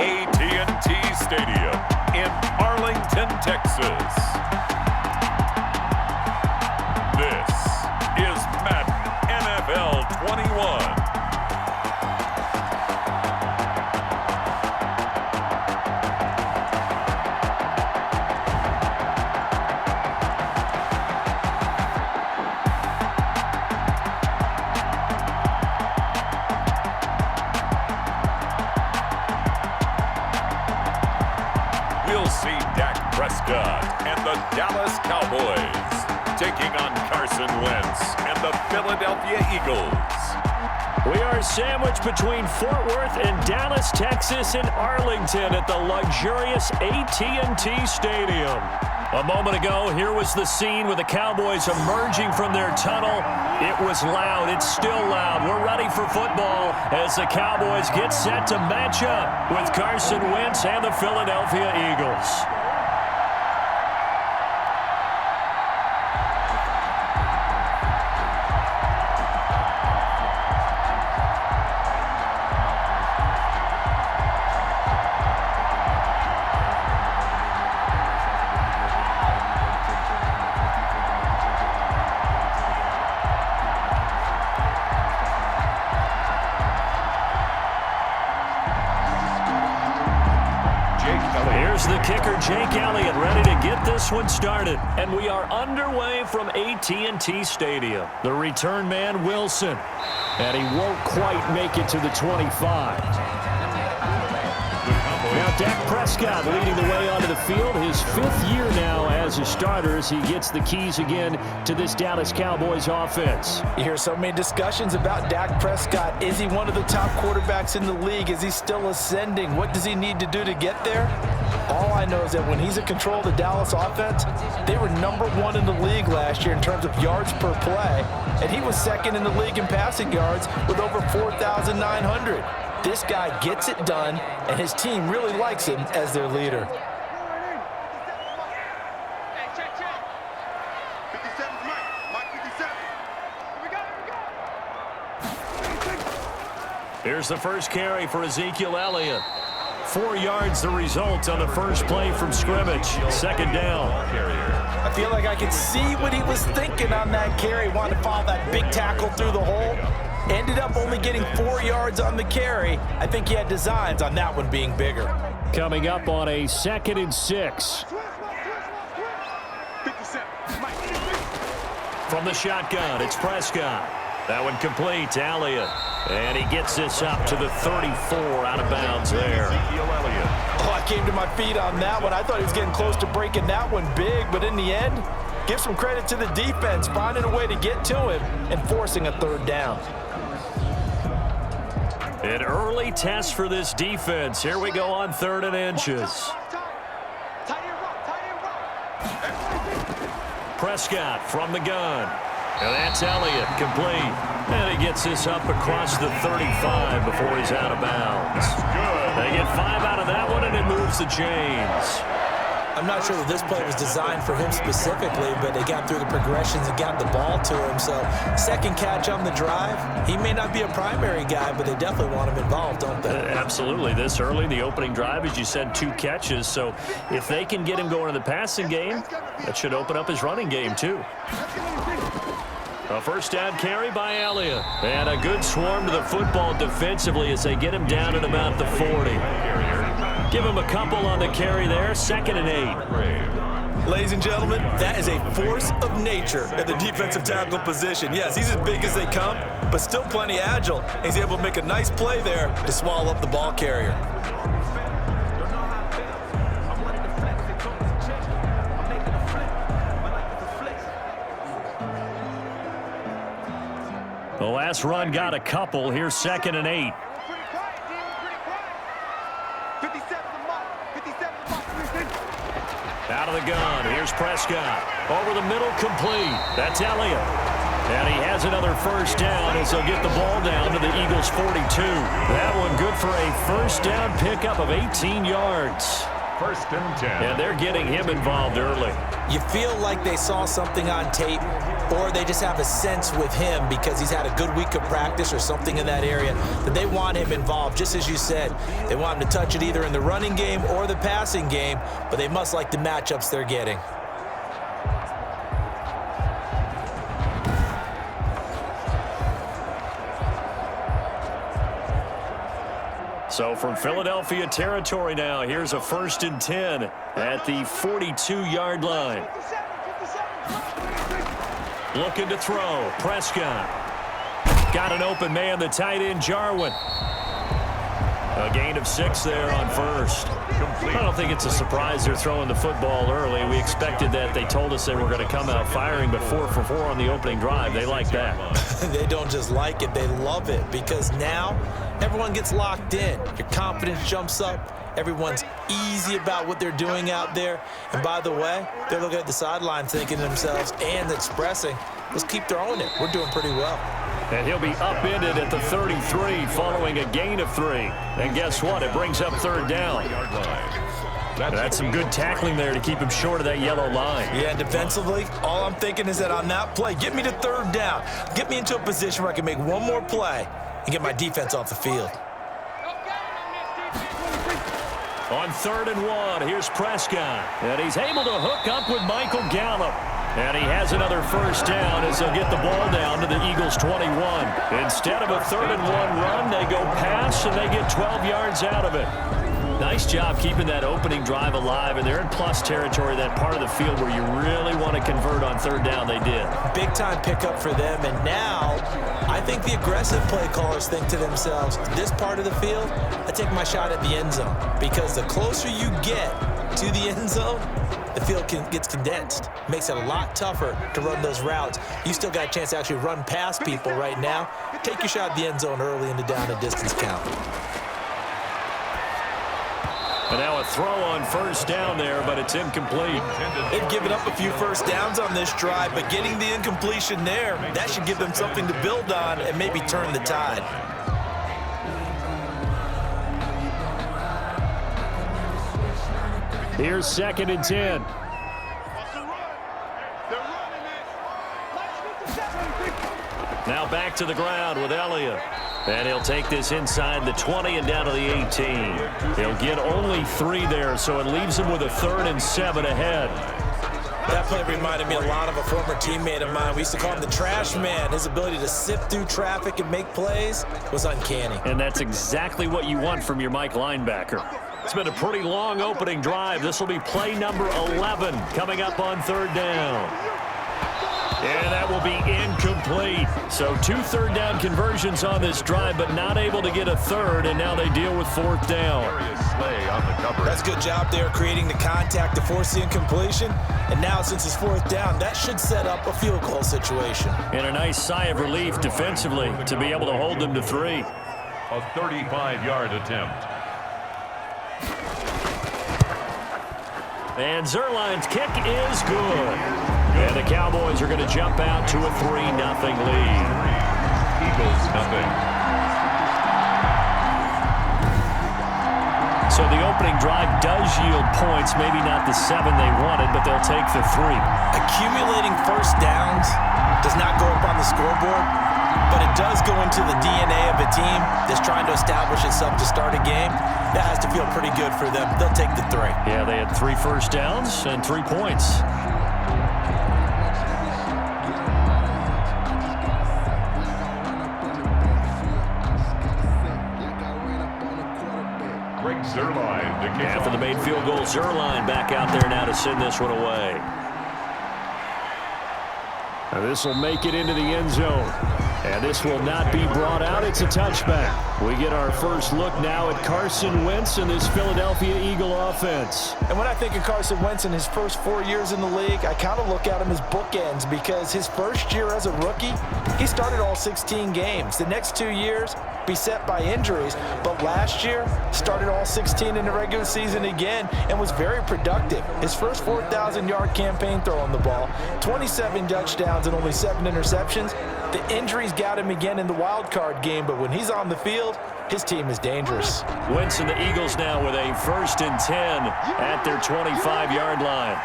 AT&T Stadium in Arlington, Texas. This is Madden NFL 21. We'll see Dak Prescott and the Dallas Cowboys taking on Carson Wentz and the Philadelphia Eagles. We are sandwiched between Fort Worth and Dallas, Texas, and Arlington at the luxurious AT&T Stadium. A moment ago, here was the scene with the Cowboys emerging from their tunnel. It was loud. It's still loud. We're ready for football as the Cowboys get set to match up with Carson Wentz and the Philadelphia Eagles. Here's the kicker, Jake Elliott, ready to get this one started. And we are underway from AT&T Stadium. The return man, Wilson. And he won't quite make it to the 25. Now Dak Prescott leading the way onto the field. His 5th year now as a starter as he gets the keys again to this Dallas Cowboys offense. You hear so many discussions about Dak Prescott. Is he one of the top quarterbacks in the league? Is he still ascending? What does he need to do to get there? All I know is that when he's in control of the Dallas offense, they were #1 in the league last year in terms of yards per play, and he was 2nd in the league in passing yards with over 4,900. This guy gets it done, and his team really likes him as their leader. Here's the first carry for Ezekiel Elliott. 4 yards the result on the first play from scrimmage. 2nd down. I feel like I could see what he was thinking on that carry. Wanted to follow that big tackle through the hole. Ended up only getting 4 yards on the carry. I think he had designs on that one being bigger. Coming up on a 2nd and 6. From the shotgun, it's Prescott. That one complete to Elliott. And he gets this up to the 34 out of bounds there. Oh, I came to my feet on that one. I thought he was getting close to breaking that one big, but in the end, give some credit to the defense, finding a way to get to him and forcing a 3rd down. An early test for this defense. Here we go on 3rd and inches. Prescott from the gun. And that's Elliott, complete. And he gets this up across the 35 before he's out of bounds. They get 5 out of that one, and it moves the chains. I'm not sure that this play was designed for him specifically, but they got through the progressions and got the ball to him. So 2nd catch on the drive. He may not be a primary guy, but they definitely want him involved, don't they? Absolutely. This early, the opening drive, as you said, 2 catches. So if they can get him going in the passing game, that should open up his running game too. A 1st down carry by Elliott. And a good swarm to the football defensively as they get him down at about the 40. Give him a couple on the carry there. 2nd and 8. Ladies and gentlemen, that is a force of nature at the defensive tackle position. Yes, he's as big as they come, but still plenty agile. He's able to make a nice play there to swallow up the ball carrier. The last run got a couple. Here's 2nd and 8. Out of the gun. Here's Prescott. Over the middle, complete. That's Elliott. And he has another 1st down as they'll get the ball down to the Eagles' 42. That one good for a 1st down pickup of 18 yards. 1st and 10. And they're getting him involved early. You feel like they saw something on tape or they just have a sense with him because he's had a good week of practice or something in that area that they want him involved. Just as you said, they want him to touch it either in the running game or the passing game, but they must like the matchups they're getting. So from Philadelphia territory now, here's a 1st and 10 at the 42-yard line. Looking to throw. Prescott. Got an open man, the tight end, Jarwin. A gain of 6 there on first. I don't think it's a surprise they're throwing the football early. We expected that. They told us they were going to come out firing, but 4 for 4 on the opening drive. They like that. They don't just like it, they love it, because now everyone gets locked in. Your confidence jumps up. Everyone's easy about what they're doing out there. And by the way, they're looking at the sideline thinking to themselves and expressing, let's keep throwing it. We're doing pretty well. And he'll be upended at the 33 following a gain of 3. And guess what? It brings up 3rd down. That's some good tackling there to keep him short of that yellow line. Yeah, defensively, all I'm thinking is that on that play, get me to 3rd down. Get me into a position where I can make one more play and get my defense off the field. On 3rd and 1, here's Prescott. And he's able to hook up with Michael Gallup. And he has another 1st down as they'll get the ball down to the Eagles' 21. Instead of a 3rd and 1 run, they go pass, and they get 12 yards out of it. Nice job keeping that opening drive alive, and they're in plus territory, that part of the field where you really want to convert on 3rd down. They did. Big-time pickup for them, and now I think the aggressive play callers think to themselves, this part of the field, I take my shot at the end zone, because the closer you get to the end zone, the field gets condensed. Makes it a lot tougher to run those routes. You still got a chance to actually run past people right now. Take your shot at the end zone early in the down and distance count. And now a throw on 1st down there, but it's incomplete. They've given up a few 1st downs on this drive, but getting the incompletion there, that should give them something to build on and maybe turn the tide. Here's 2nd and 10. Now back to the ground with Elliott. And he'll take this inside the 20 and down to the 18. He'll get only 3 there, so it leaves him with a 3rd and 7 ahead. That play reminded me a lot of a former teammate of mine. We used to call him the trash man. His ability to sift through traffic and make plays was uncanny. And that's exactly what you want from your Mike linebacker. It's been a pretty long opening drive. This will be play number 11 coming up on 3rd down. And that will be incomplete. So 2 3rd down conversions on this drive, but not able to get a 3rd, and now they deal with 4th down. That's a good job there creating the contact to force the incompletion. And now since it's 4th down, that should set up a field goal situation. And a nice sigh of relief defensively to be able to hold them to 3. A 35-yard attempt. And Zerline's kick is good. And the Cowboys are going to jump out to a 3-0 lead. Eagles nothing. So the opening drive does yield points, maybe not the 7 they wanted, but they'll take the 3. Accumulating 1st downs does not go up on the scoreboard, but it does go into the DNA of a team that's trying to establish itself to start a game. That has to feel pretty good for them. They'll take the 3. Yeah, they had 3 1st downs and 3 points. After the made field goal, Zerline back out there now to send this one away. Now this will make it into the end zone. And this will not be brought out. It's a touchback. We get our first look now at Carson Wentz and this Philadelphia Eagle offense. And when I think of Carson Wentz in his first 4 years in the league, I kind of look at him as bookends, because his first year as a rookie, he started all 16 games. The next 2 years, beset by injuries, but last year started all 16 in the regular season again and was very productive. His first 4,000-yard campaign throwing the ball, 27 touchdowns and only 7 interceptions. The injuries got him again in the wild card game, but when he's on the field, his team is dangerous. Wentz and the Eagles now with a 1st and 10 at their 25-yard line.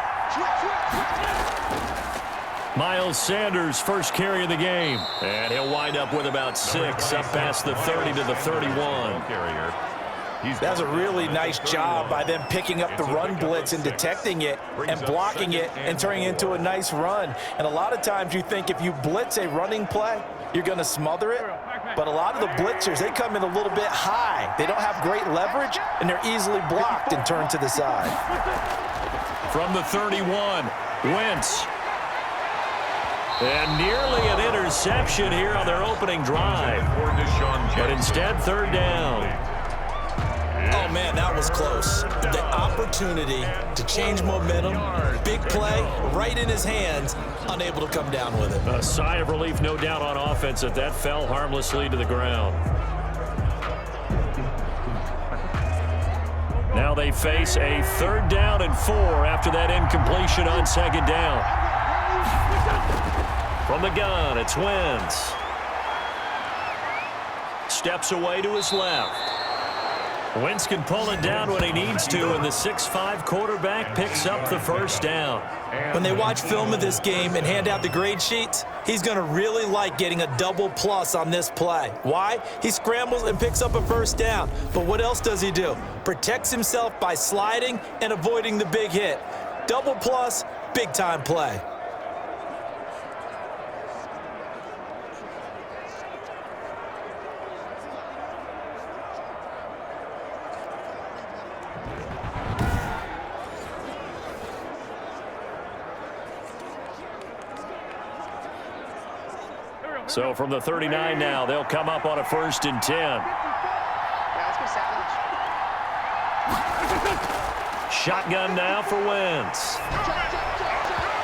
Miles Sanders, first carry of the game. And he'll wind up with about 6, up past the 30 to the 31. That's a really nice job by them picking up the run blitz and detecting it and blocking it and turning it into a nice run. And a lot of times you think if you blitz a running play, you're going to smother it. But a lot of the blitzers, they come in a little bit high. They don't have great leverage, and they're easily blocked and turned to the side. From the 31, Wentz. And nearly an interception here on their opening drive. But instead, third down. Oh, man, that was close. The opportunity to change momentum, big play, right in his hands, unable to come down with it. A sigh of relief, no doubt, on offense that fell harmlessly to the ground. Now they face a 3rd down and 4 after that incompletion on 2nd down. From the gun, it's Wentz. Steps away to his left. Wentz can pull it down when he needs to, and the 6'5" quarterback picks up the first down. When they watch film of this game and hand out the grade sheets, he's going to really like getting a double plus on this play. Why? He scrambles and picks up a first down. But what else does he do? Protects himself by sliding and avoiding the big hit. Double plus, big-time play. So from the 39 now, they'll come up on a 1st and 10. Shotgun now for Wentz.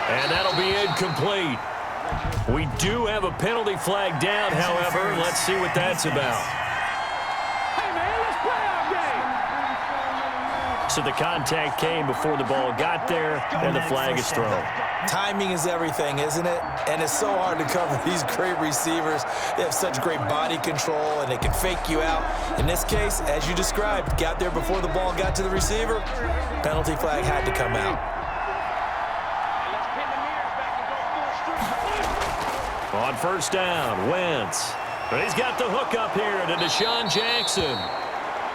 And that'll be incomplete. We do have a penalty flag down, however. Let's see what that's about. So the contact came before the ball got there, and the flag is thrown. Timing is everything, isn't it? And it's so hard to cover these great receivers. They have such great body control, and they can fake you out. In this case, as you described, got there before the ball got to the receiver. Penalty flag had to come out. On 1st down, Wentz. But he's got the hook up here to Deshaun Jackson.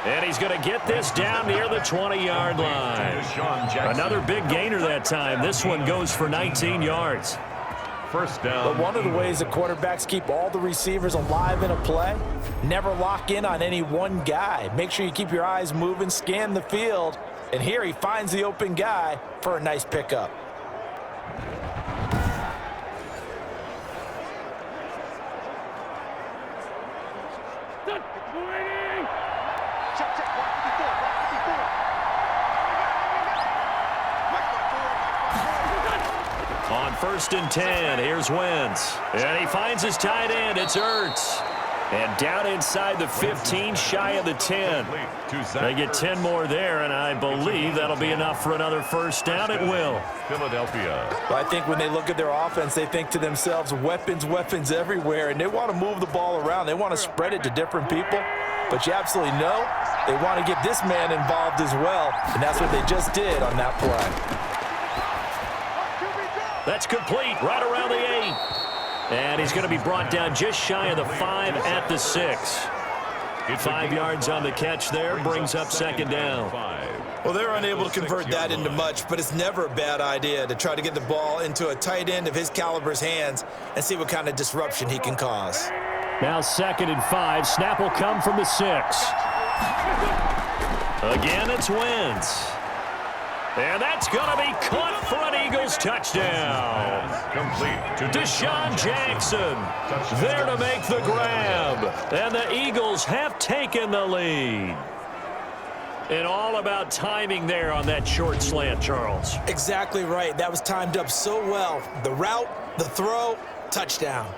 And he's going to get this down near the 20-yard line. Another big gainer that time. This one goes for 19 yards. First down. But one of the ways the quarterbacks keep all the receivers alive in a play, never lock in on any one guy. Make sure you keep your eyes moving, scan the field. And here he finds the open guy for a nice pickup. On 1st and 10, here's Wentz. And he finds his tight end. It's Ertz. And down inside the 15, shy of the 10. They get 10 more there, and I believe that'll be enough for another first down. It will. Philadelphia. Well, I think when they look at their offense, they think to themselves, weapons, weapons everywhere, and they want to move the ball around. They want to spread it to different people. But you absolutely know they want to get this man involved as well, and that's what they just did on that play. That's complete right around the 8. And he's going to be brought down just shy of the 5 at the 6. 5 yards on the catch there, brings up 2nd down. Well, they're unable to convert that into much, but it's never a bad idea to try to get the ball into a tight end of his caliber's hands and see what kind of disruption he can cause. Now 2nd and 5. Snap will come from the 6. Again, it's Wentz. And that's going to be caught for an Eagles touchdown. Complete to Deshaun Jackson there to make the grab. And the Eagles have taken the lead. And all about timing there on that short slant, Charles. Exactly right. That was timed up so well. The route, the throw, touchdown.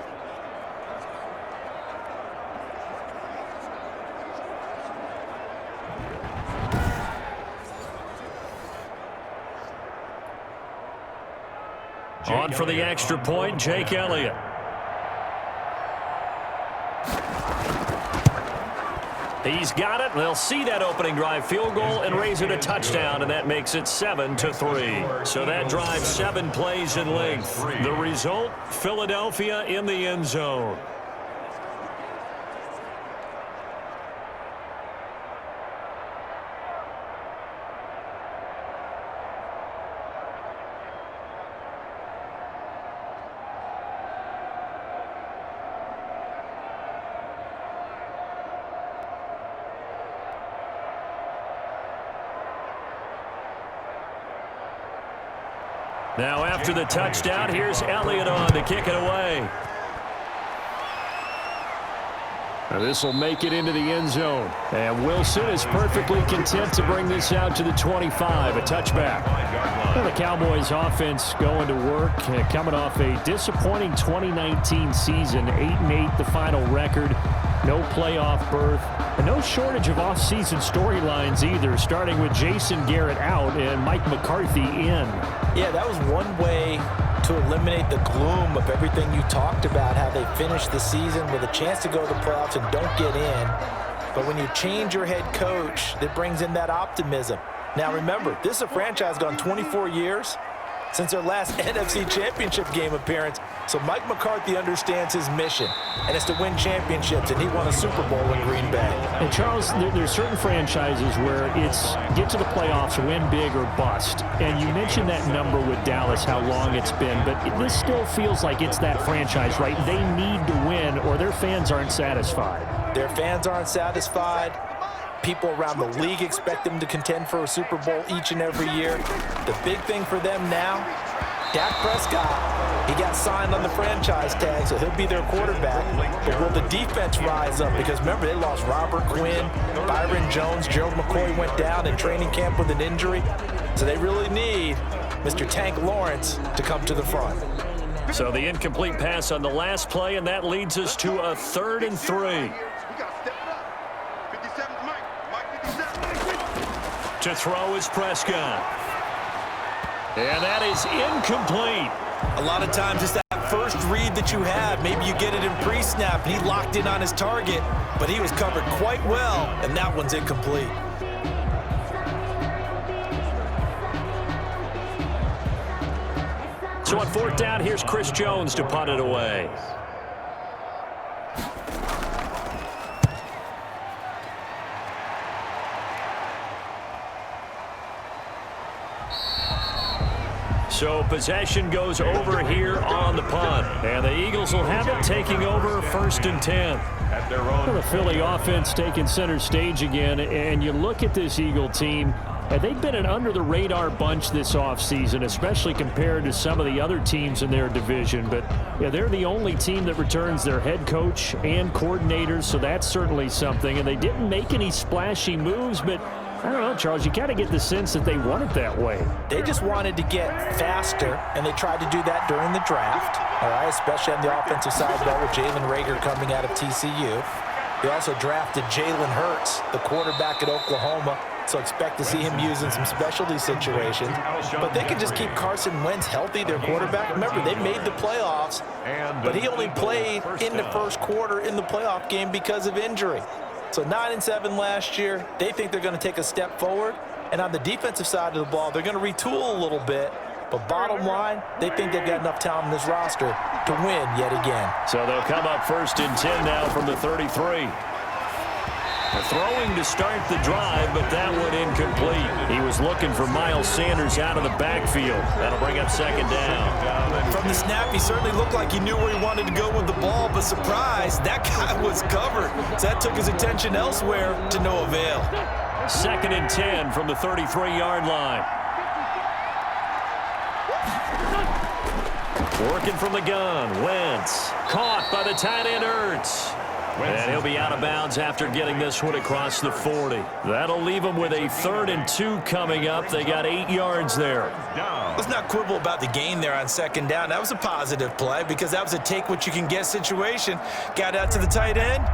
On for the extra point, Jake Elliott. He's got it. They'll see that opening drive field goal and raise it a touchdown, and that makes it 7-3. So that drive 7 plays in length. The result, Philadelphia in the end zone. Now after the touchdown, here's Elliott on to kick it away. This will make it into the end zone. And Wilson is perfectly content to bring this out to the 25, a touchback. Well, the Cowboys offense going to work, coming off a disappointing 2019 season, 8-8 the final record. No playoff berth, and no shortage of off-season storylines either, starting with Jason Garrett out and Mike McCarthy in. Yeah, that was one way to eliminate the gloom of everything you talked about, how they finished the season with a chance to go to the playoffs and don't get in. But when you change your head coach, that brings in that optimism. Now remember, this is a franchise gone 24 years since their last NFC Championship game appearance. So Mike McCarthy understands his mission, and it's to win championships, and he won a Super Bowl in Green Bay. And Charles, there's certain franchises where it's get to the playoffs, win big or bust. And you mentioned that number with Dallas, how long it's been, but this still feels like it's that franchise, right? They need to win or their fans aren't satisfied. Their fans aren't satisfied. People around the league expect them to contend for a Super Bowl each and every year. The big thing for them now, Dak Prescott, he got signed on the franchise tag, so he'll be their quarterback. But will the defense rise up? Because remember, they lost Robert Quinn, Byron Jones, Gerald McCoy went down in training camp with an injury. So they really need Mr. Tank Lawrence to come to the front. So the incomplete pass on the last play, and that leads us to a 3rd and 3. To throw is Prescott. And that is incomplete. A lot of times it's that first read that you have. Maybe you get it in pre-snap, and he locked in on his target, but he was covered quite well, and that one's incomplete. So on 4th down, here's Chris Jones to punt it away. So possession goes over here on the punt. And the Eagles will have it, taking over 1st and 10. Well, the Philly offense taking center stage again. And you look at this Eagle team, and they've been an under-the-radar bunch this offseason, especially compared to some of the other teams in their division. But yeah, they're the only team that returns their head coach and coordinators, so that's certainly something. And they didn't make any splashy moves, but I don't know, Charles, you kind of get the sense that they want it that way. They just wanted to get faster, and they tried to do that during the draft, all right, especially on the offensive side of the ball with Jalen Reagor coming out of TCU. They also drafted Jalen Hurts, the quarterback at Oklahoma, so expect to see him used in some specialty situations. But they can just keep Carson Wentz healthy, their quarterback. Remember, they made the playoffs, but he only played in the first quarter in the playoff game because of injury. So 9-7 last year. They think they're going to take a step forward. And on the defensive side of the ball, they're going to retool a little bit. But bottom line, they think they've got enough talent in this roster to win yet again. So they'll come up 1st and 10 now from the 33. Throwing to start the drive, but that one incomplete. He was looking for Miles Sanders out of the backfield. That'll bring up 2nd down. From the snap, he certainly looked like he knew where he wanted to go with the ball, but surprise, that guy was covered. So that took his attention elsewhere to no avail. 2nd and 10 from the 33-yard line. Working from the gun, Wentz. Caught by the tight end, Ertz. And he'll be out of bounds after getting this one across the 40. That'll leave them with a 3rd and 2 coming up. They got 8 yards there. Let's not quibble about the gain there on 2nd down. That was a positive play because that was a take-what-you-can-get situation. Got out to the tight end.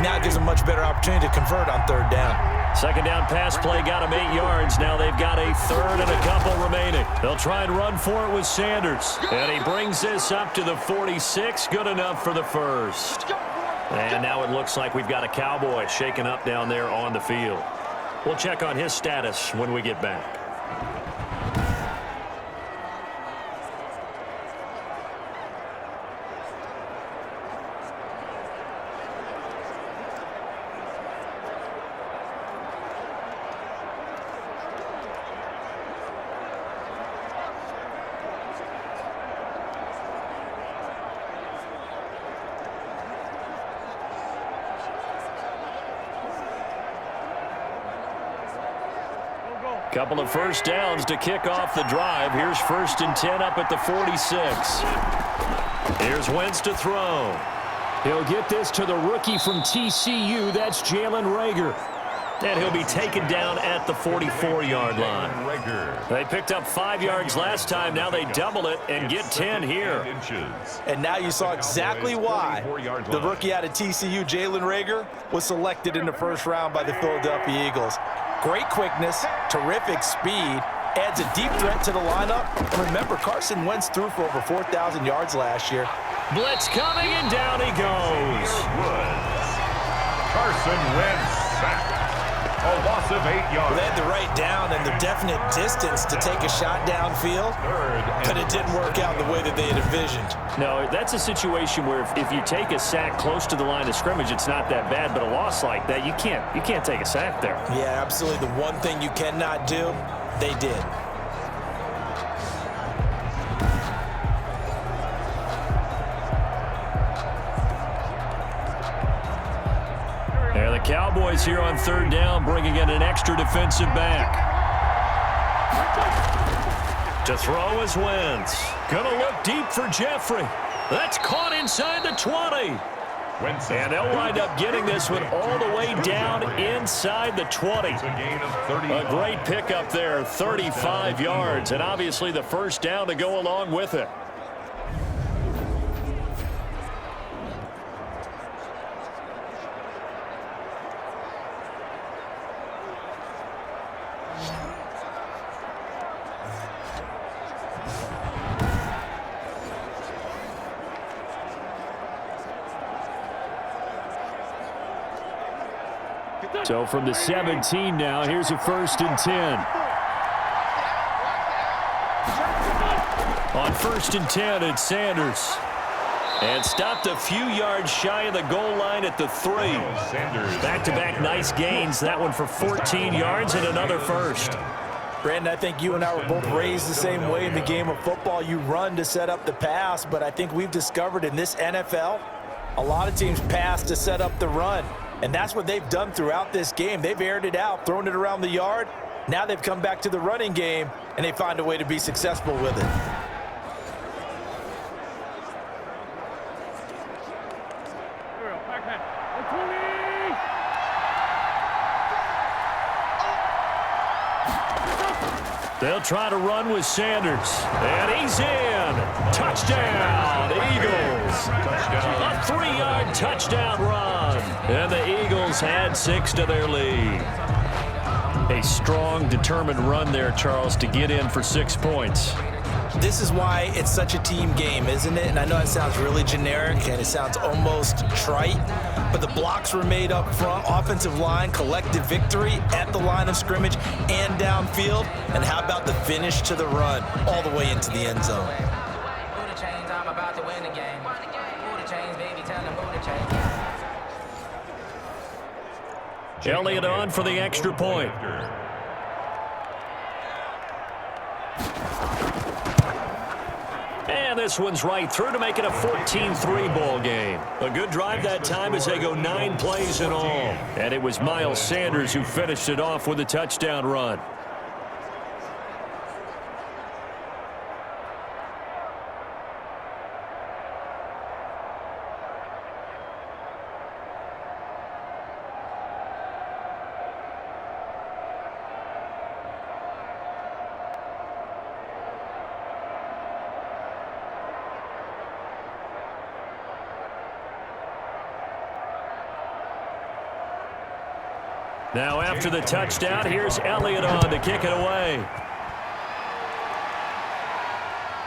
Now it gives them a much better opportunity to convert on 3rd down. 2nd down pass play got them 8 yards. Now they've got a 3rd and a couple remaining. They'll try and run for it with Sanders. And he brings this up to the 46. Good enough for the first. And now it looks like we've got a Cowboy shaken up down there on the field. We'll check on his status when we get back. Couple of first downs to kick off the drive. Here's 1st and 10 up at the 46. Here's Wentz to throw. He'll get this to the rookie from TCU. That's Jalen Reagor. And he'll be taken down at the 44-yard line. They picked up 5 yards last time. Now they double it and get 10 here. And now you saw exactly why the rookie out of TCU, Jalen Reagor, was selected in the first round by the Philadelphia Eagles. Great quickness, terrific speed, adds a deep threat to the lineup. And remember, Carson Wentz threw for over 4,000 yards last year. Blitz coming, and down he goes. Carson Wentz sacked. A loss of 8 yards. They had the right down and the definite distance to take a shot downfield, but it didn't work out the way that they had envisioned. No, that's a situation where if you take a sack close to the line of scrimmage, it's not that bad, but a loss like that, you can't take a sack there. Yeah, absolutely. The one thing you cannot do, they did. And the Cowboys here on 3rd down, bringing in an extra defensive back. To throw is Wentz. Gonna look deep for Jeffrey. That's caught inside the 20. And they'll wind up getting this one all the way down inside the 20. A great pickup there, 35 yards, and obviously the first down to go along with it. So from the 17 now, here's a 1st and 10. On 1st and 10, it's Sanders. And stopped a few yards shy of the goal line at the 3. Back-to-back nice gains. That one for 14 yards and another first. Brandon, I think you and I were both raised the same way in the game of football. You run to set up the pass, but I think we've discovered in this NFL, a lot of teams pass to set up the run. And that's what they've done throughout this game. They've aired it out, thrown it around the yard. Now they've come back to the running game, and they find a way to be successful with it. They'll try to run with Sanders. And he's in. Touchdown, Eagles. A 3-yard touchdown run. And the Eagles had 6 to their lead. A strong, determined run there, Charles, to get in for 6 points. This is why it's such a team game, isn't it? And I know it sounds really generic and it sounds almost trite, but the blocks were made up front, offensive line, collective victory at the line of scrimmage and downfield. And how about the finish to the run all the way into the end zone? Elliott on for the extra point. And this one's right through to make it a 14-3 ball game. A good drive that time as they go 9 plays in all. And it was Miles Sanders who finished it off with a touchdown run. Now after the touchdown, here's Elliott on to kick it away.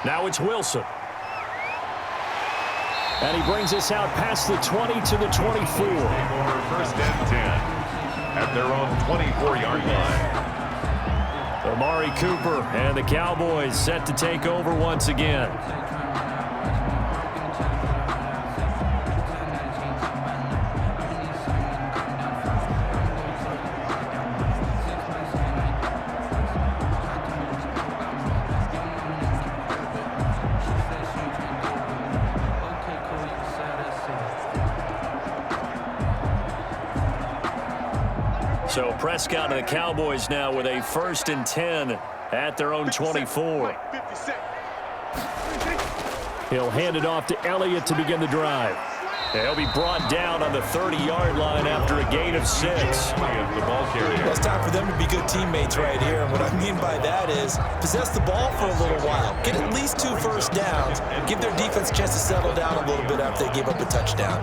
Now it's Wilson. And he brings us out past the 20 to the 24. First and 10 at their own 24-yard line. Amari Cooper and the Cowboys set to take over once again. So Prescott and the Cowboys now with a 1st and 10 at their own 24. He'll hand it off to Elliott to begin the drive. He'll be brought down on the 30-yard line after a gain of 6. The ball carrier. Well, it's time for them to be good teammates right here. And what I mean by that is possess the ball for a little while. Get at least 2 first downs. Give their defense a chance to settle down a little bit after they give up a touchdown.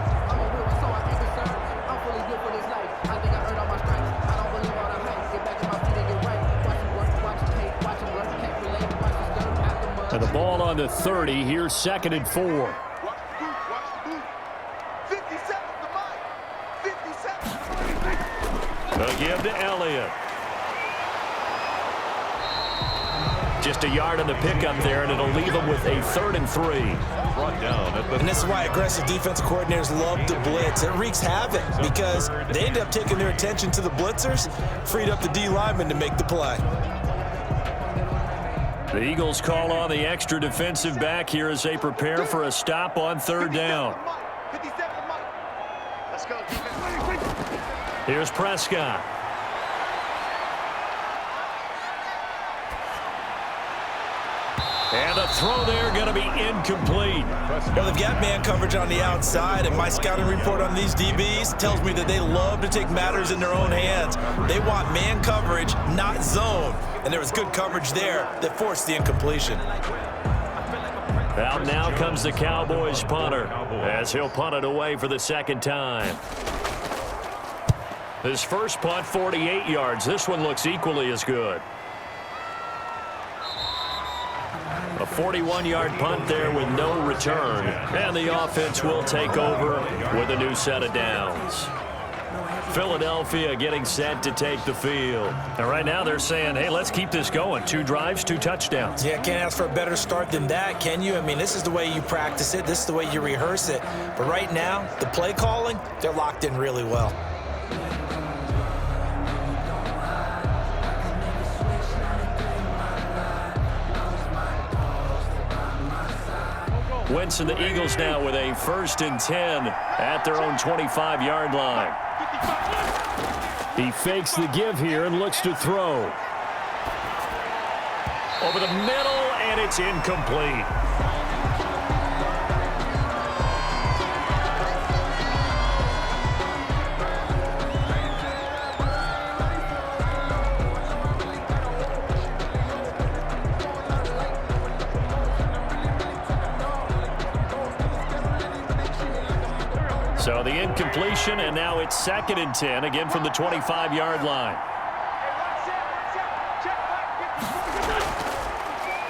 And the ball on the 30. Here's 2nd and 4. They'll give to Elliott. Just a yard on the pickup there, and it'll leave them with a 3rd and 3. Brought down at the And this is why aggressive defensive coordinators love to blitz. It wreaks havoc because they end up taking their attention to the blitzers, freed up the D lineman to make the play. The Eagles call on the extra defensive back here as they prepare for a stop on 3rd down. Here's Prescott. And the throw there going to be incomplete. Well, they've got man coverage on the outside, and my scouting report on these DBs tells me that they love to take matters in their own hands. They want man coverage, not zone. And there was good coverage there that forced the incompletion. Out now comes the Cowboys punter as he'll punt it away for the 2nd time. His first punt, 48 yards. This one looks equally as good. A 41-yard punt there with no return. And the offense will take over with a new set of downs. Philadelphia getting set to take the field. And right now they're saying, hey, let's keep this going. 2 drives, 2 touchdowns. Yeah, can't ask for a better start than that, can you? I mean, this is the way you practice it. This is the way you rehearse it. But right now, the play calling, they're locked in really well. Wentz and the Eagles now with a 1st and 10 at their own 25-yard line. He fakes the give here and looks to throw. Over the middle, and it's incomplete. So the incompletion, and now it's 2nd and 10, again from the 25-yard line.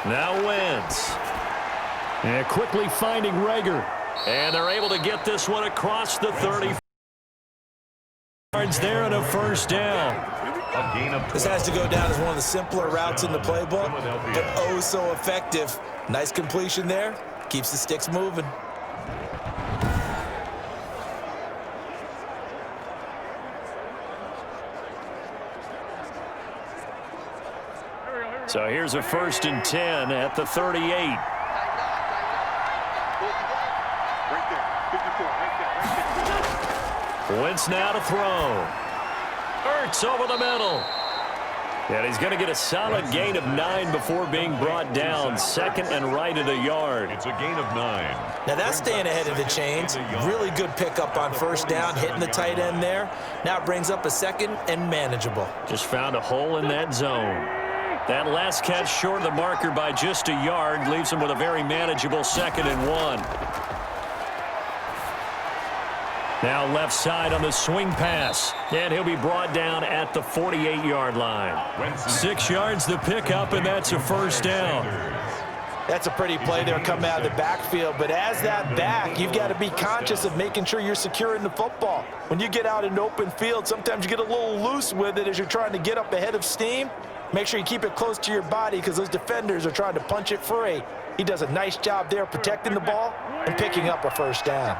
Now Wentz. And quickly finding Rager. And they're able to get this one across the 30 yards there and a 1st down. This has to go down as one of the simpler routes in the playbook, but oh so effective. Nice completion there. Keeps the sticks moving. So here's a 1st and 10 at the 38. Wentz now to throw. Ertz over the middle. And he's going to get a solid gain of 9 before being brought down. 2nd and right at a yard. It's a gain of 9. Now that's staying ahead of the chains. Really good pickup on 1st down, hitting the tight end there. Now it brings up a 2nd and manageable. Just found a hole in that zone. That last catch short of the marker by just a yard leaves him with a very manageable 2nd and 1. Now left side on the swing pass. And he'll be brought down at the 48-yard line. 6 yards the pickup, and that's a 1st down. That's a pretty play there coming out of the backfield, but as that back, you've got to be conscious of making sure you're securing the football. When you get out in open field, sometimes you get a little loose with it as you're trying to get up ahead of steam. Make sure you keep it close to your body because those defenders are trying to punch it free. He does a nice job there protecting the ball and picking up a first down.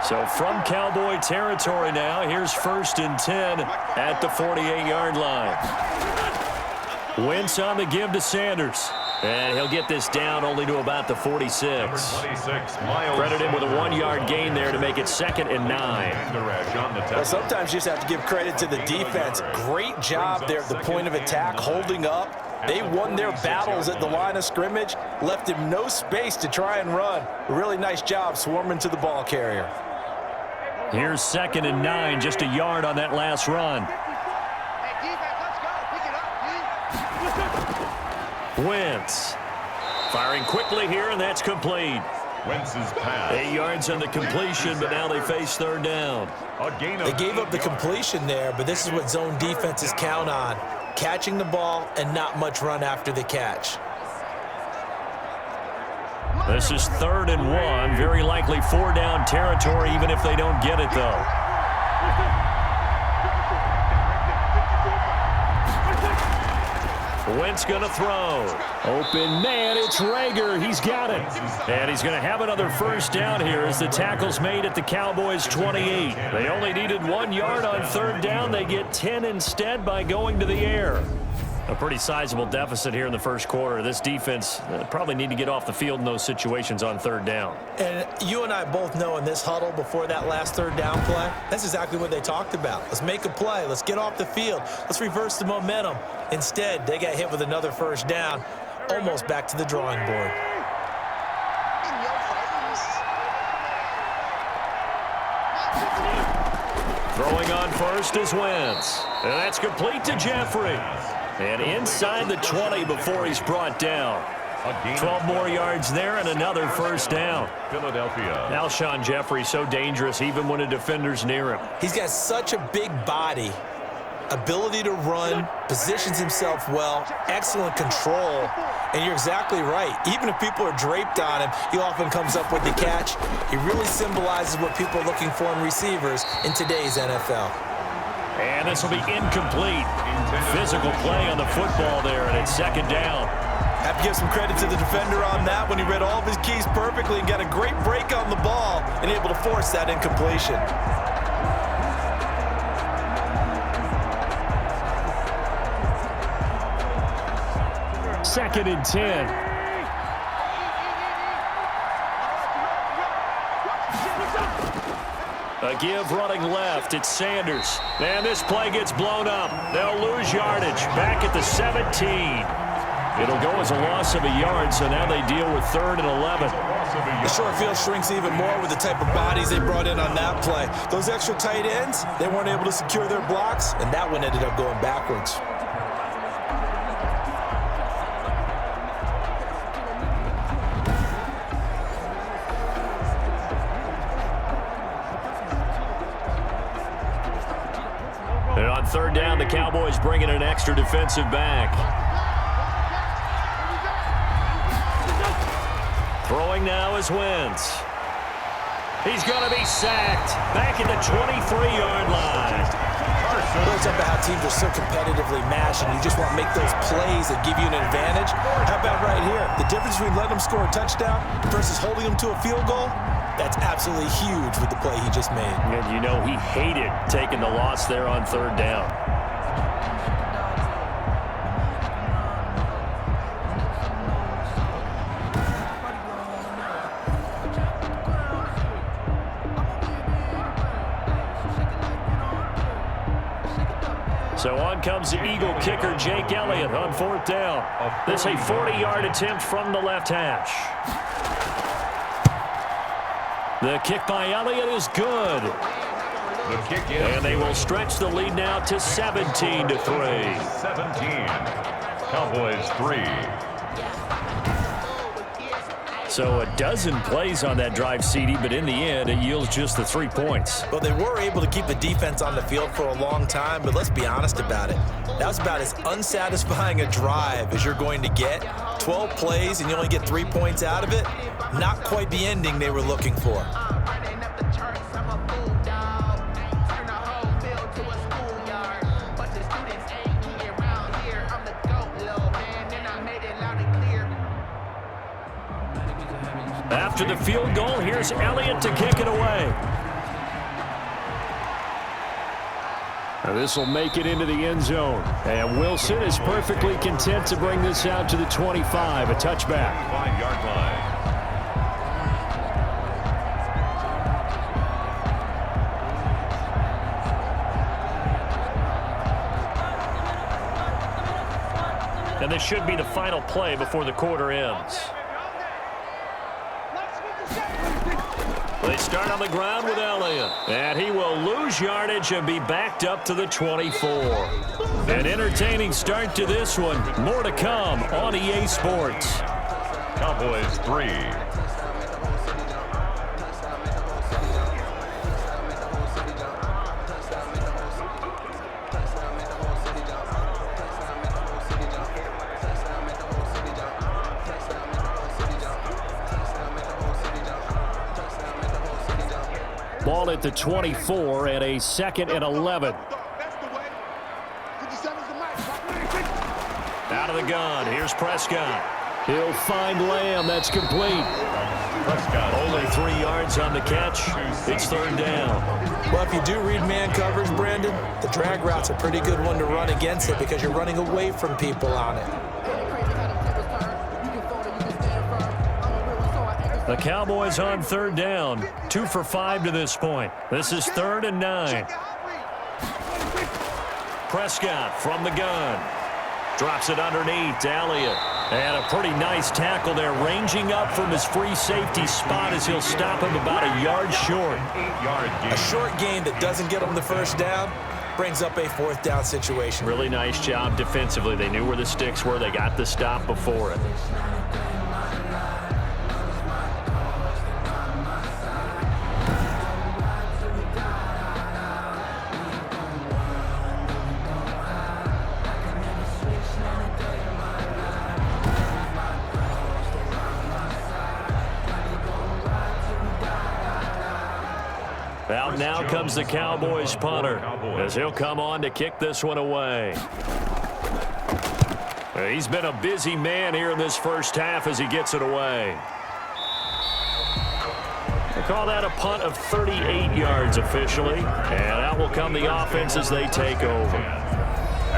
So from Cowboy territory now, here's 1st and 10 at the 48-yard line. Wentz on the give to Sanders. And he'll get this down only to about the 46. Credit him with a 1-yard gain there to make it 2nd and 9. Well, sometimes you just have to give credit to the defense. Great job there at the point of attack, holding up. They won their battles at the line of scrimmage, left him no space to try and run. A really nice job swarming to the ball carrier. Here's 2nd and 9, just a yard on that last run. Wentz firing quickly here, and that's complete. Wentz's pass. 8 yards on the completion, but now they face 3rd down. They gave up the completion there, but this is what zone defenses count on. Catching the ball and not much run after the catch. This is 3rd and 1. Very likely 4-down territory, even if they don't get it, though. Wentz going to throw. Open man, it's Rager. He's got it. And he's going to have another first down here as the tackle's made at the Cowboys' 28. They only needed 1 yard on 3rd down. They get 10 instead by going to the air. A pretty sizable deficit here in the first quarter. This defense probably need to get off the field in those situations on 3rd down. And you and I both know in this huddle before that last 3rd down play, that's exactly what they talked about. Let's make a play. Let's get off the field. Let's reverse the momentum. Instead, they got hit with another first down, almost back to the drawing board. Throwing on first is Wentz. And that's complete to Jeffrey. And inside the 20 before he's brought down. 12 more yards there and another first down. Philadelphia. Alshon Jeffrey so dangerous even when a defender's near him. He's got such a big body, ability to run, positions himself well, excellent control. And you're exactly right. Even if people are draped on him, he often comes up with the catch. He really symbolizes what people are looking for in receivers in today's NFL. And this will be incomplete. Physical play on the football there, and it's 2nd down. Have to give some credit to the defender on that when he read all of his keys perfectly and got a great break on the ball and able to force that incompletion. Second and 10. A give running left. It's Sanders. And this play gets blown up. They'll lose yardage. Back at the 17. It'll go as a loss of a yard, so now they deal with 3rd and 11. The short field shrinks even more with the type of bodies they brought in on that play. Those extra tight ends, they weren't able to secure their blocks, and that one ended up going backwards. And on 3rd down, the Cowboys bring in an extra defensive back. Throwing now is Wentz. He's going to be sacked back at the 23-yard line. It's up to how teams are so competitively matched, and you just want to make those plays that give you an advantage. How about right here? The difference between letting them score a touchdown versus holding them to a field goal, that's absolutely huge with the play he just made. And you know he hated taking the loss there on 3rd down. So on comes the Eagle kicker, Jake Elliott, on 4th down. This is a 40-yard attempt from the left hash. The kick by Elliott is good. The kick is and they will stretch the lead now to 17-3. 17. Cowboys 3. So a dozen plays on that drive, CD, but in the end, it yields just the 3 points. Well, they were able to keep the defense on the field for a long time, but let's be honest about it. That was about as unsatisfying a drive as you're going to get 12 plays and you only get 3 points out of it, not quite the ending they were looking for. After the field goal, here's Elliott to kick it away. This will make it into the end zone. And Wilson is perfectly content to bring this out to the 25, a touchback. 5-yard line. And this should be the final play before the quarter ends. They start on the ground with Elliott. And he will lose yardage and be backed up to the 24. An entertaining start to this one. More to come on EA Sports. Cowboys 3. Ball at the 24 and a 2nd and 11. Out of the gun. Here's Prescott. He'll find Lamb. That's complete. Prescott Only 3 yards on the catch. It's 3rd down. Well, if you do read man coverage, Brandon, the drag route's a pretty good one to run against it because you're running away from people on it. The Cowboys on 3rd down. 2 for 5 to this point. This is 3rd and 9. Prescott from the gun. Drops it underneath to Elliott. And a pretty nice tackle there, ranging up from his free safety spot as he'll stop him about a yard short. 8-yard gain. A short gain that doesn't get them the first down brings up a 4th down situation. Really nice job defensively. They knew where the sticks were. They got the stop before it. Out now comes the Cowboys punter as he'll come on to kick this one away. He's been a busy man here in this first half as he gets it away. They call that a punt of 38 yards officially, and out will come the offense as they take over.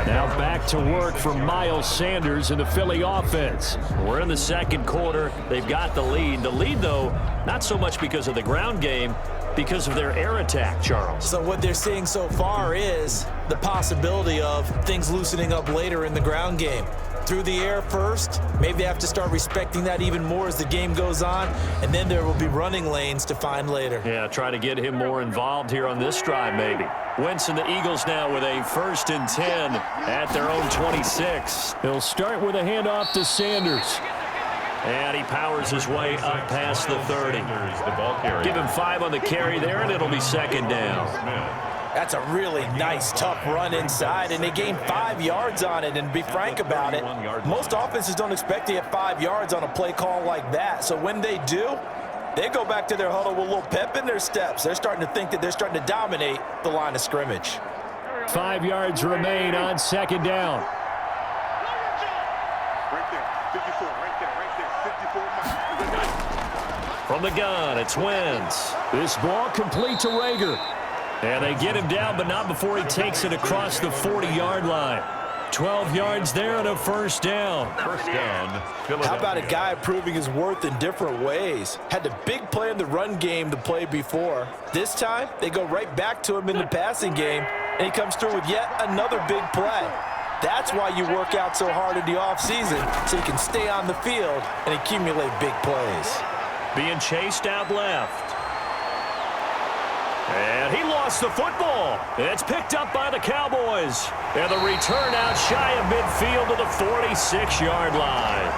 Now back to work for Miles Sanders and the Philly offense. We're in the 2nd quarter. They've got the lead. The lead, though, not so much because of the ground game, because of their air attack, Charles. So what they're seeing so far is the possibility of things loosening up later in the ground game. Through the air first, maybe they have to start respecting that even more as the game goes on, and then there will be running lanes to find later. Yeah, try to get him more involved here on this drive maybe. Wentz and the Eagles now with a 1st and 10 at their own 26. He'll start with a handoff to Sanders. And he powers his way up past the 30. The ball carrier. Give him 5 on the carry there, and it'll be 2nd down. That's a really nice, tough run inside, and they gained 5 yards on it. And be frank about it, most offenses don't expect to get 5 yards on a play call like that. So when they do, they go back to their huddle with a little pep in their steps. They're starting to think that they're starting to dominate the line of scrimmage. 5 yards remain on 2nd down. From the gun, it's Wentz. This ball complete to Rager. And they get him down, but not before he takes it across the 40-yard line. 12 yards there and a 1st down. 1st down. How about a guy proving his worth in different ways? Had the big play in the run game the play before. This time, they go right back to him in the passing game, and he comes through with yet another big play. That's why you work out so hard in the offseason, so you can stay on the field and accumulate big plays. Being chased out left. And he lost the football. It's picked up by the Cowboys. And the return out shy of midfield to the 46-yard line.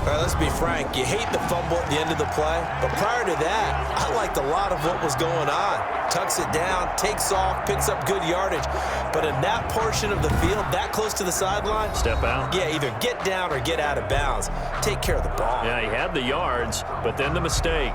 All right, let's be frank. You hate the fumble at the end of the play, but prior to that, I liked a lot of what was going on. Tucks it down, takes off, picks up good yardage. But in that portion of the field, that close to the sideline, step out. Yeah, either get down or get out of bounds. Take care of the ball. Yeah, he had the yards, but then the mistake.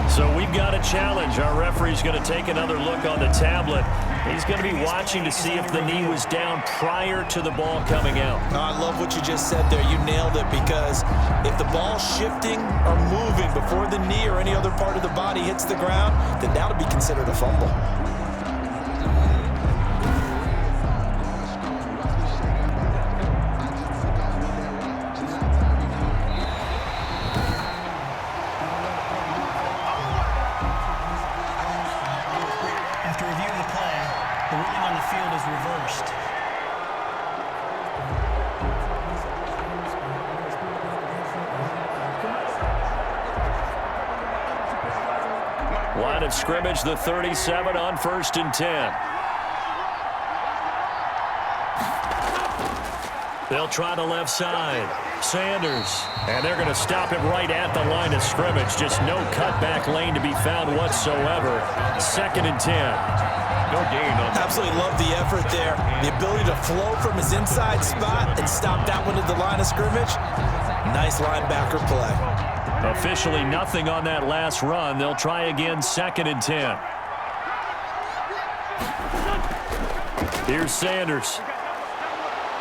So we've got a challenge. Our referee's going to take another look on the tablet. He's going to be watching to see if the knee was down prior to the ball coming out. I love what you just said there. You nailed it, because if the ball's shifting or moving before the knee or any other part of the body hits the ground, then that'll be considered a fumble. Line of scrimmage, the 37 on 1st and 10. They'll try the left side. Sanders. And they're going to stop him right at the line of scrimmage. Just no cutback lane to be found whatsoever. 2nd and 10. No gain on that. Absolutely love the effort there. The ability to flow from his inside spot and stop that one at the line of scrimmage. Nice linebacker play. Officially nothing on that last run. They'll try again, 2nd and 10. Here's Sanders.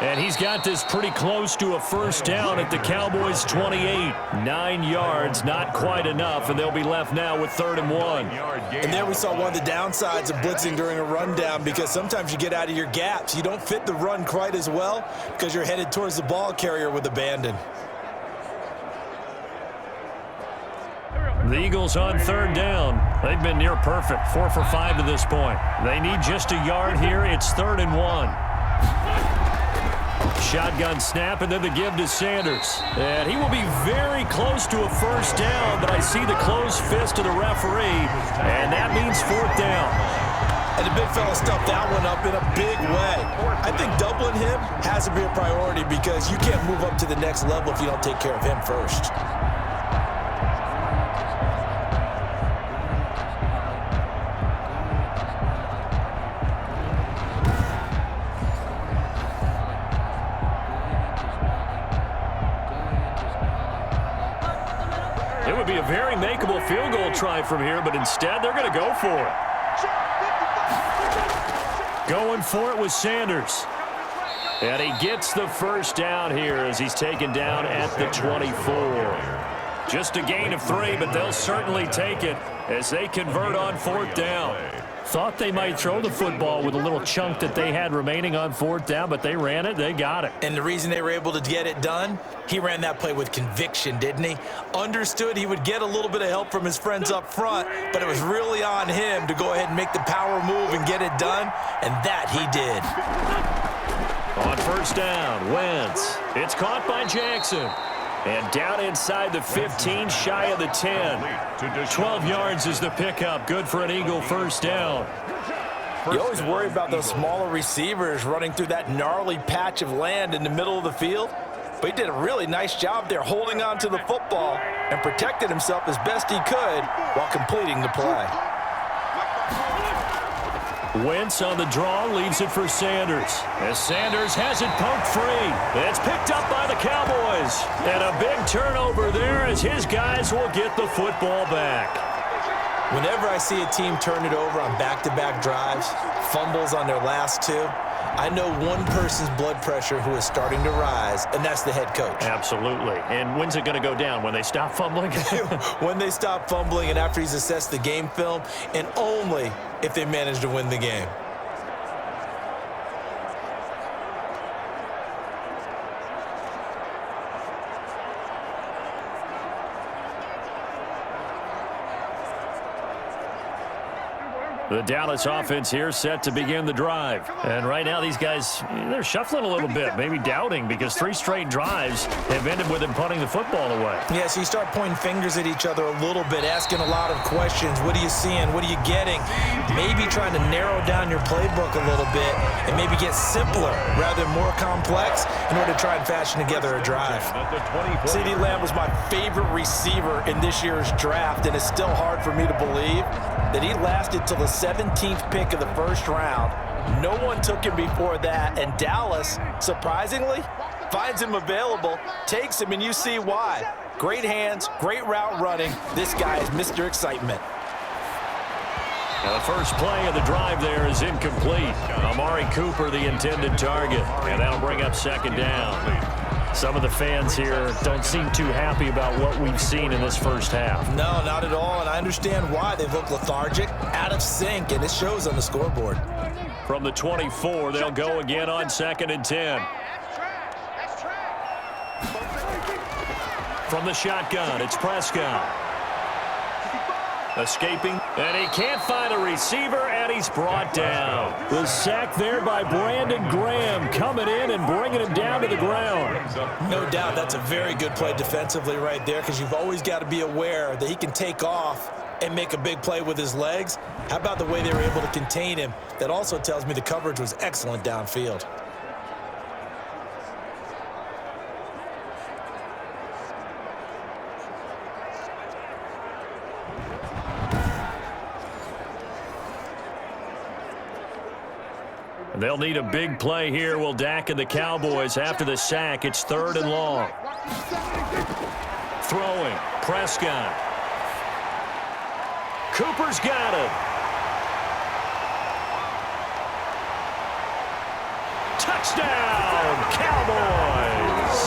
And he's got this pretty close to a first down at the Cowboys' 28. 9 yards, not quite enough, and they'll be left now with 3rd and 1. And there we saw one of the downsides of blitzing during a rundown, because sometimes you get out of your gaps. You don't fit the run quite as well because you're headed towards the ball carrier with abandon. The Eagles on 3rd down. They've been near perfect, 4 for 5 to this point. They need just a yard here. It's 3rd and 1. Shotgun snap, and then the give to Sanders. And he will be very close to a first down, but I see the closed fist of the referee, and that means 4th down. And the big fella stuffed that one up in a big way. I think doubling him has to be a priority, because you can't move up to the next level if you don't take care of him first. It would be a very makeable field goal try from here, but instead they're going to go for it. Going for it with Sanders. And he gets the first down here as he's taken down at the 24. Just a gain of 3, but they'll certainly take it as they convert on 4th down. Thought they might throw the football with a little chunk that they had remaining on 4th down, but they ran it, they got it. And the reason they were able to get it done, he ran that play with conviction, didn't he? Understood he would get a little bit of help from his friends up front, but it was really on him to go ahead and make the power move and get it done, and that he did. On 1st down, Wentz. It's caught by Jackson. And down inside the 15, shy of the 10. 12 yards is the pickup. Good for an Eagle first down. You always worry about those smaller receivers running through that gnarly patch of land in the middle of the field. But he did a really nice job there holding on to the football and protected himself as best he could while completing the play. Wentz on the draw, leaves it for Sanders. As Sanders has it poked free. It's picked up by the Cowboys. And a big turnover there as his guys will get the football back. Whenever I see a team turn it over on back-to-back drives, fumbles on their last 2, I know one person's blood pressure who is starting to rise, and that's the head coach. Absolutely. And when's it going to go down? When they stop fumbling? When they stop fumbling and after he's assessed the game film, and only if they manage to win the game. The Dallas offense here set to begin the drive. And right now these guys, they're shuffling a little bit, maybe doubting, because 3 straight drives have ended with them punting the football away. Yeah, so you start pointing fingers at each other a little bit, asking a lot of questions. What are you seeing? What are you getting? Maybe trying to narrow down your playbook a little bit and maybe get simpler rather than more complex in order to try and fashion together a drive. CeeDee Lamb was my favorite receiver in this year's draft, and it's still hard for me to believe that he lasted till the 17th pick of the first round. No one took him before that, and Dallas, surprisingly, finds him available, takes him, and you see why. Great hands, great route running. This guy is Mr. Excitement. Now the first play of the drive there is incomplete. Amari Cooper, the intended target, and that'll bring up second down. Some of the fans here don't seem too happy about what we've seen in this first half. No, not at all, and I understand why. They look lethargic, out of sync, and it shows on the scoreboard. From the 24, they'll go again on 2nd and 10. From the shotgun, it's Prescott. Escaping, and he can't find a receiver, and he's brought down. The sack there by Brandon Graham, coming in and bringing him down to the ground. No doubt that's a very good play defensively right there, because you've always got to be aware that he can take off and make a big play with his legs. How about the way they were able to contain him? That also tells me the coverage was excellent downfield. They'll need a big play here, will Dak and the Cowboys. After the sack, it's 3rd and long. Throwing, Prescott. Cooper's got it. Touchdown, Cowboys.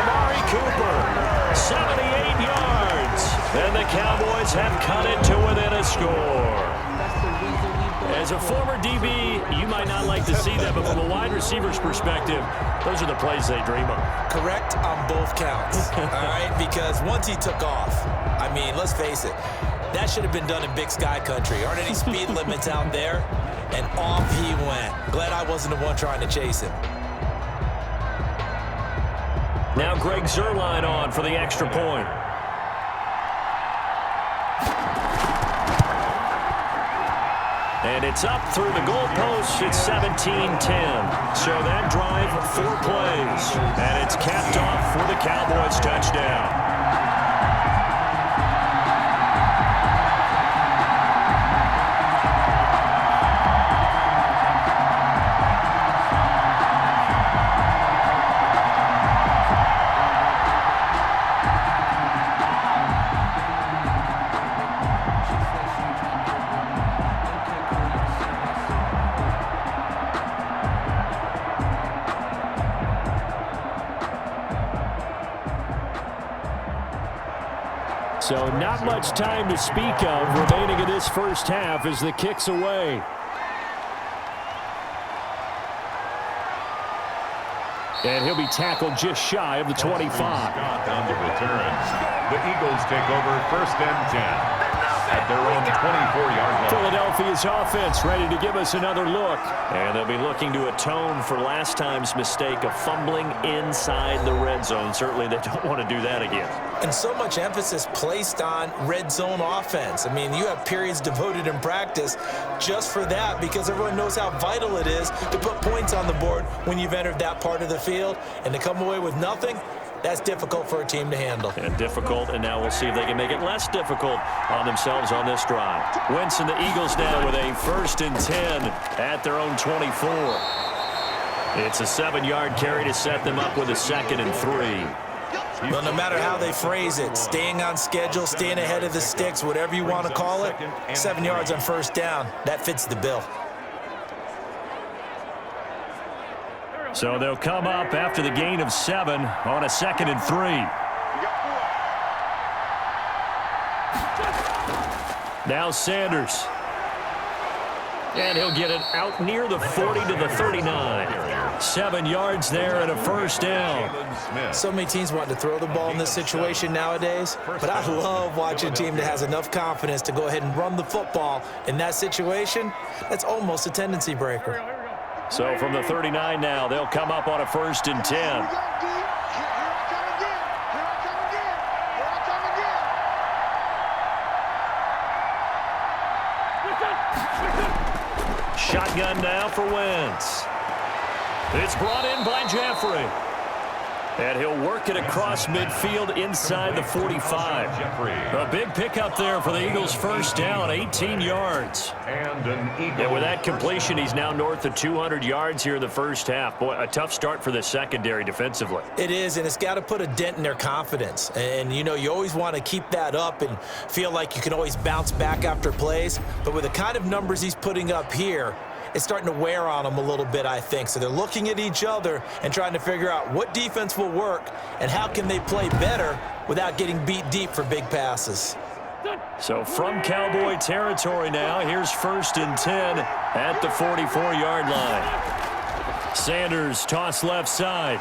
Amari Cooper, 78 yards. And the Cowboys have cut it to within a score. As a former DB, you might not like to see that, but from a wide receiver's perspective, those are the plays they dream of. Correct on both counts, all right? Because once he took off, I mean, let's face it, that should have been done in Big Sky country. Aren't any speed limits out there? And off he went. Glad I wasn't the one trying to chase him. Now Greg Zuerlein on for the extra point. And it's up through the goalposts. It's 17-10. So that drive, 4 plays. And it's capped off for the Cowboys touchdown. So not much time to speak of remaining in this first half as the kick's away. And he'll be tackled just shy of the 25. Scott on the return. The Eagles take over 1st and 10 at their own 24-yard line. Philadelphia's offense ready to give us another look. And they'll be looking to atone for last time's mistake of fumbling inside the red zone. Certainly they don't want to do that again. And so much emphasis placed on red zone offense. I mean, you have periods devoted in practice just for that, because everyone knows how vital it is to put points on the board when you've entered that part of the field. And to come away with nothing, that's difficult for a team to handle. And difficult, and now we'll see if they can make it less difficult on themselves on this drive. Wentz and the Eagles now with a 1st and 10 at their own 24. It's a 7-yard carry to set them up with a 2nd and 3. Well, no matter how they phrase it, staying on schedule, staying ahead of the sticks, whatever you want to call it, 7 yards on 1st down, that fits the bill. So they'll come up after the gain of 7 on a 2nd and 3. Now Sanders. And he'll get it out near the 40 to the 39. 7 yards there and a first down. So many teams want to throw the ball in this situation nowadays, but I love watching a team that has enough confidence to go ahead and run the football in that situation. That's almost a tendency breaker. So from the 39 now, they'll come up on a 1st and 10. Shotgun now for Wentz. It's brought in by Jeffrey. And he'll work it across midfield inside the 45. A big pickup there for the Eagles' first down, 18 yards. And with that completion, he's now north of 200 yards here in the first half. Boy, a tough start for the secondary defensively. It is, and it's got to put a dent in their confidence. And, you know, you always want to keep that up and feel like you can always bounce back after plays. But with the kind of numbers he's putting up here, it's starting to wear on them a little bit, I think. So they're looking at each other and trying to figure out what defense will work and how can they play better without getting beat deep for big passes. So from Cowboy territory now, here's 1st and 10 at the 44-yard line. Sanders toss left side.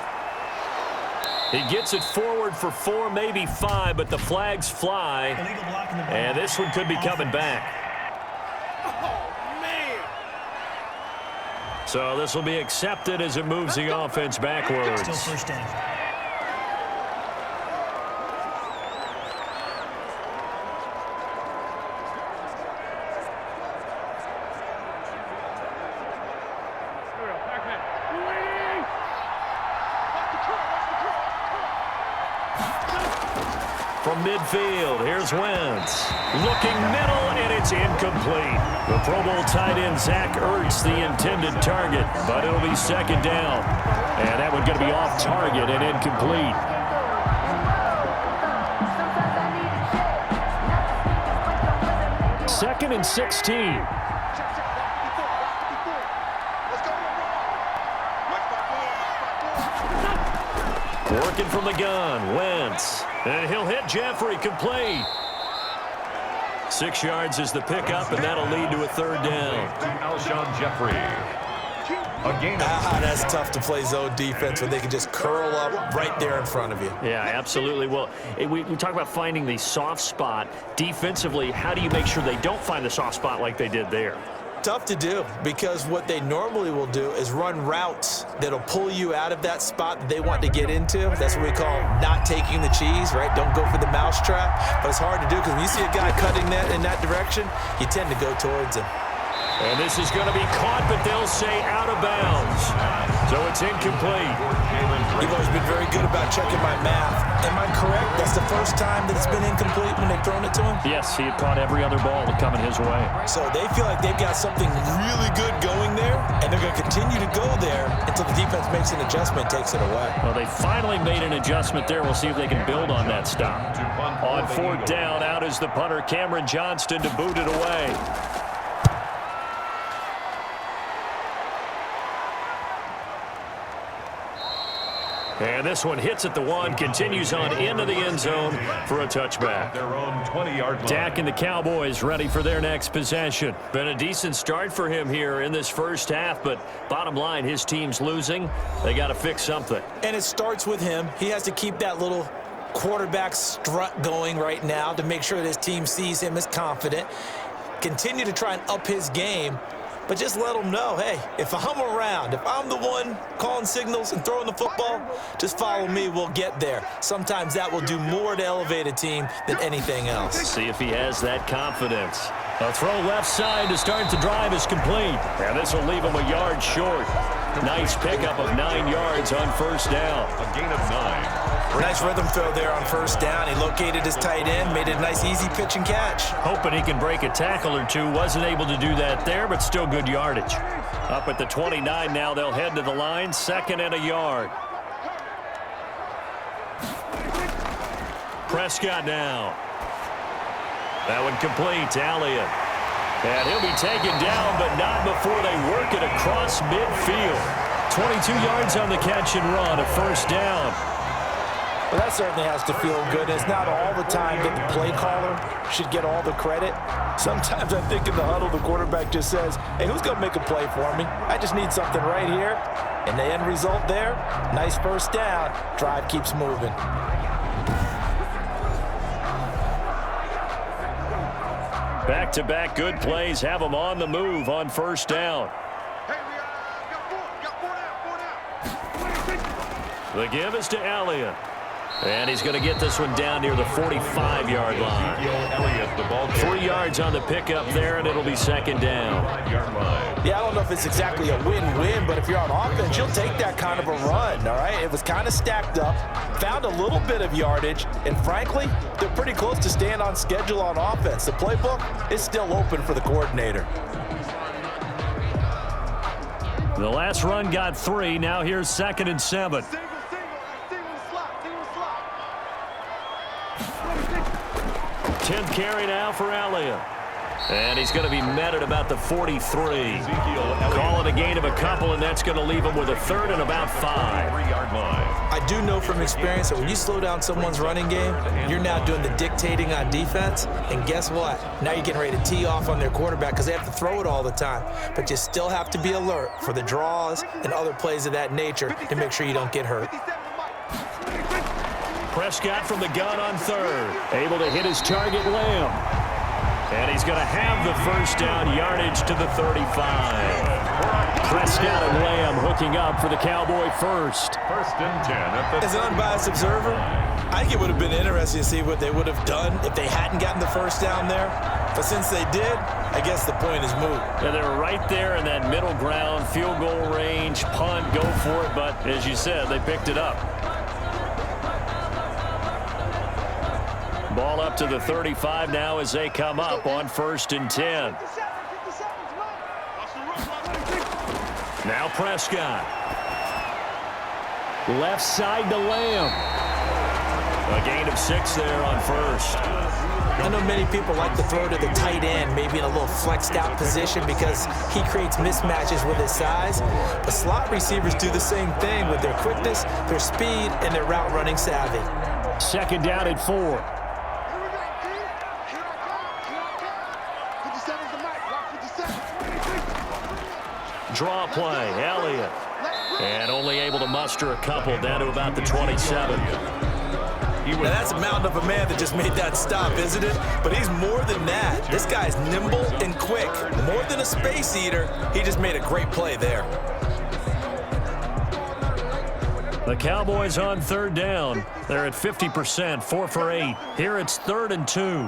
He gets it forward for 4, maybe 5, but the flags fly. And this one could be coming back. So this will be accepted as it moves the offense backwards. Still first down. From midfield, here's Wentz. Looking middle, and it's incomplete. The Pro Bowl tight end, Zach Ertz, the intended target, but it'll be 2nd down. And that one going to be off target and incomplete. Second and 16. Working from the gun, Wentz. And he'll hit Jeffrey, complete. 6 yards is the pickup, and that'll lead to a 3rd down. Alshon Jeffrey. That's tough to play zone defense when they can just curl up right there in front of you. Yeah, absolutely. Well, we talk about finding the soft spot. Defensively, how do you make sure they don't find the soft spot like they did there? Tough to do, because what they normally will do is run routes that'll pull you out of that spot that they want to get into. That's what we call not taking the cheese, right? Don't go for the mousetrap. But it's hard to do because when you see a guy cutting that in that direction, you tend to go towards him. And this is going to be caught, but they'll say out of bounds. So it's incomplete. You've always been very good about checking my math. Am I correct? That's the first time that it's been incomplete when they've thrown it to him? Yes, he had caught every other ball coming his way. So they feel like they've got something really good going there, and they're going to continue to go there until the defense makes an adjustment, takes it away. Well, they finally made an adjustment there. We'll see if they can build on that stop. On 4th down, out is the punter, Cameron Johnston, to boot it away. And this one hits at the 1, continues on into the end zone for a touchback. Their own 20-yard line. Dak and the Cowboys ready for their next possession. Been a decent start for him here in this first half, but bottom line, his team's losing. They got to fix something. And it starts with him. He has to keep that little quarterback strut going right now to make sure that his team sees him as confident. Continue to try and up his game. But just let them know, hey, if I'm around, if I'm the one calling signals and throwing the football, just follow me, we'll get there. Sometimes that will do more to elevate a team than anything else. See if he has that confidence. A throw left side to start the drive is complete. And this will leave him a yard short. Nice pickup of 9 yards on 1st down. A gain of 9. Nice rhythm throw there on 1st down. He located his tight end, made it a nice easy pitch and catch. Hoping he can break a tackle or two. Wasn't able to do that there, but still good yardage. Up at the 29 now, they'll head to the line. 2nd and a yard. Prescott now. That one complete to Elliott. And he'll be taken down, but not before they work it across midfield. 22 yards on the catch and run, a 1st down. Well, that certainly has to feel good. It's not all the time that the play caller should get all the credit. Sometimes I think in the huddle, the quarterback just says, hey, who's going to make a play for me? I just need something right here. And the end result there, nice first down. Drive keeps moving. Back-to-back good plays have them on the move on first down. The give is to Elliott. And he's going to get this one down near the 45-yard line. 3 yards on the pickup there, and it'll be second down. Yeah, I don't know if it's exactly a win-win, but if you're on offense, you'll take that kind of a run, all right? It was kind of stacked up, found a little bit of yardage, and frankly, they're pretty close to staying on schedule on offense. The playbook is still open for the coordinator. The last run got 3. Now here's 2nd and 7. 10th carry now for Elliott. And he's going to be met at about the 43. Call it a gain of a couple, and that's going to leave him with a 3rd and about 5. I do know from experience that when you slow down someone's running game, you're now doing the dictating on defense. And guess what? Now you're getting ready to tee off on their quarterback because they have to throw it all the time. But you still have to be alert for the draws and other plays of that nature to make sure you don't get hurt. Prescott from the gun on 3rd. Able to hit his target, Lamb. And he's going to have the first down yardage to the 35. Prescott and Lamb hooking up for the Cowboy first. 1st and 10. As an unbiased observer, I think it would have been interesting to see what they would have done if they hadn't gotten the first down there. But since they did, I guess the point is moot. Yeah, they were right there in that middle ground, field goal range, punt, go for it. But as you said, they picked it up. Ball up to the 35 now as they come up on 1st and 10. Now Prescott. Left side to Lamb. A gain of 6 there on 1st. I know many people like to throw to the tight end, maybe in a little flexed out position because he creates mismatches with his size. But slot receivers do the same thing with their quickness, their speed, and their route running savvy. 2nd down at 4. Draw play, Elliott. And only able to muster a couple down to about the 27. Now that's a mountain of a man that just made that stop, isn't it? But he's more than that. This guy's nimble and quick. More than a space eater, he just made a great play there. The Cowboys on 3rd down. They're at 50%, 4 for 8. Here it's 3rd and 2.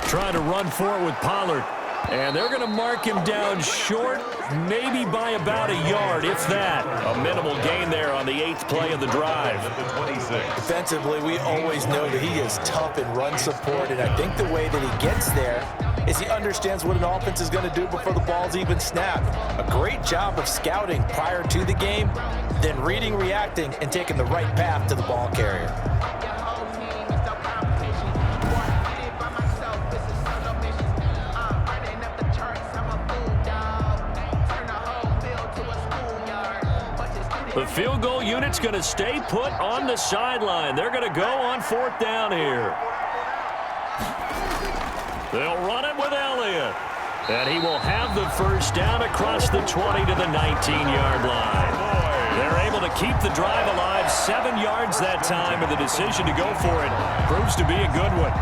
Trying to run for it with Pollard. And they're going to mark him down short, maybe by about a yard, if that. A minimal gain there on the 8th play of the drive. Defensively, we always know that he is tough in run support, and I think the way that he gets there is he understands what an offense is going to do before the ball's even snapped. A great job of scouting prior to the game, then reading, reacting, and taking the right path to the ball carrier. The field goal unit's going to stay put on the sideline. They're going to go on 4th down here. They'll run it with Elliott. And he will have the first down across the 20 to the 19-yard line. They're able to keep the drive alive, 7 yards that time, and the decision to go for it proves to be a good one.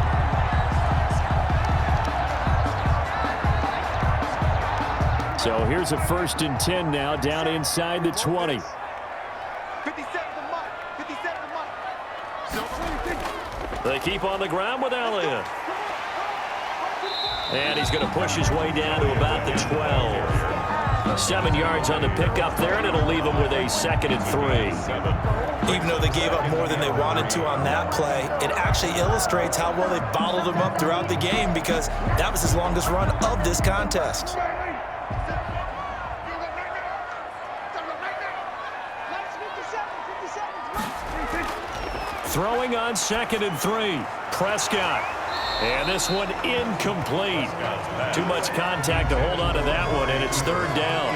So here's a 1st and 10 now, down inside the 20. They keep on the ground with Elliott. And he's going to push his way down to about the 12. 7 yards on the pickup there, and it'll leave him with a 2nd and 3. Even though they gave up more than they wanted to on that play, it actually illustrates how well they bottled him up throughout the game because that was his longest run of this contest. Throwing on 2nd and 3. Prescott. And this one incomplete. Too much contact to hold on to that one, and it's third down.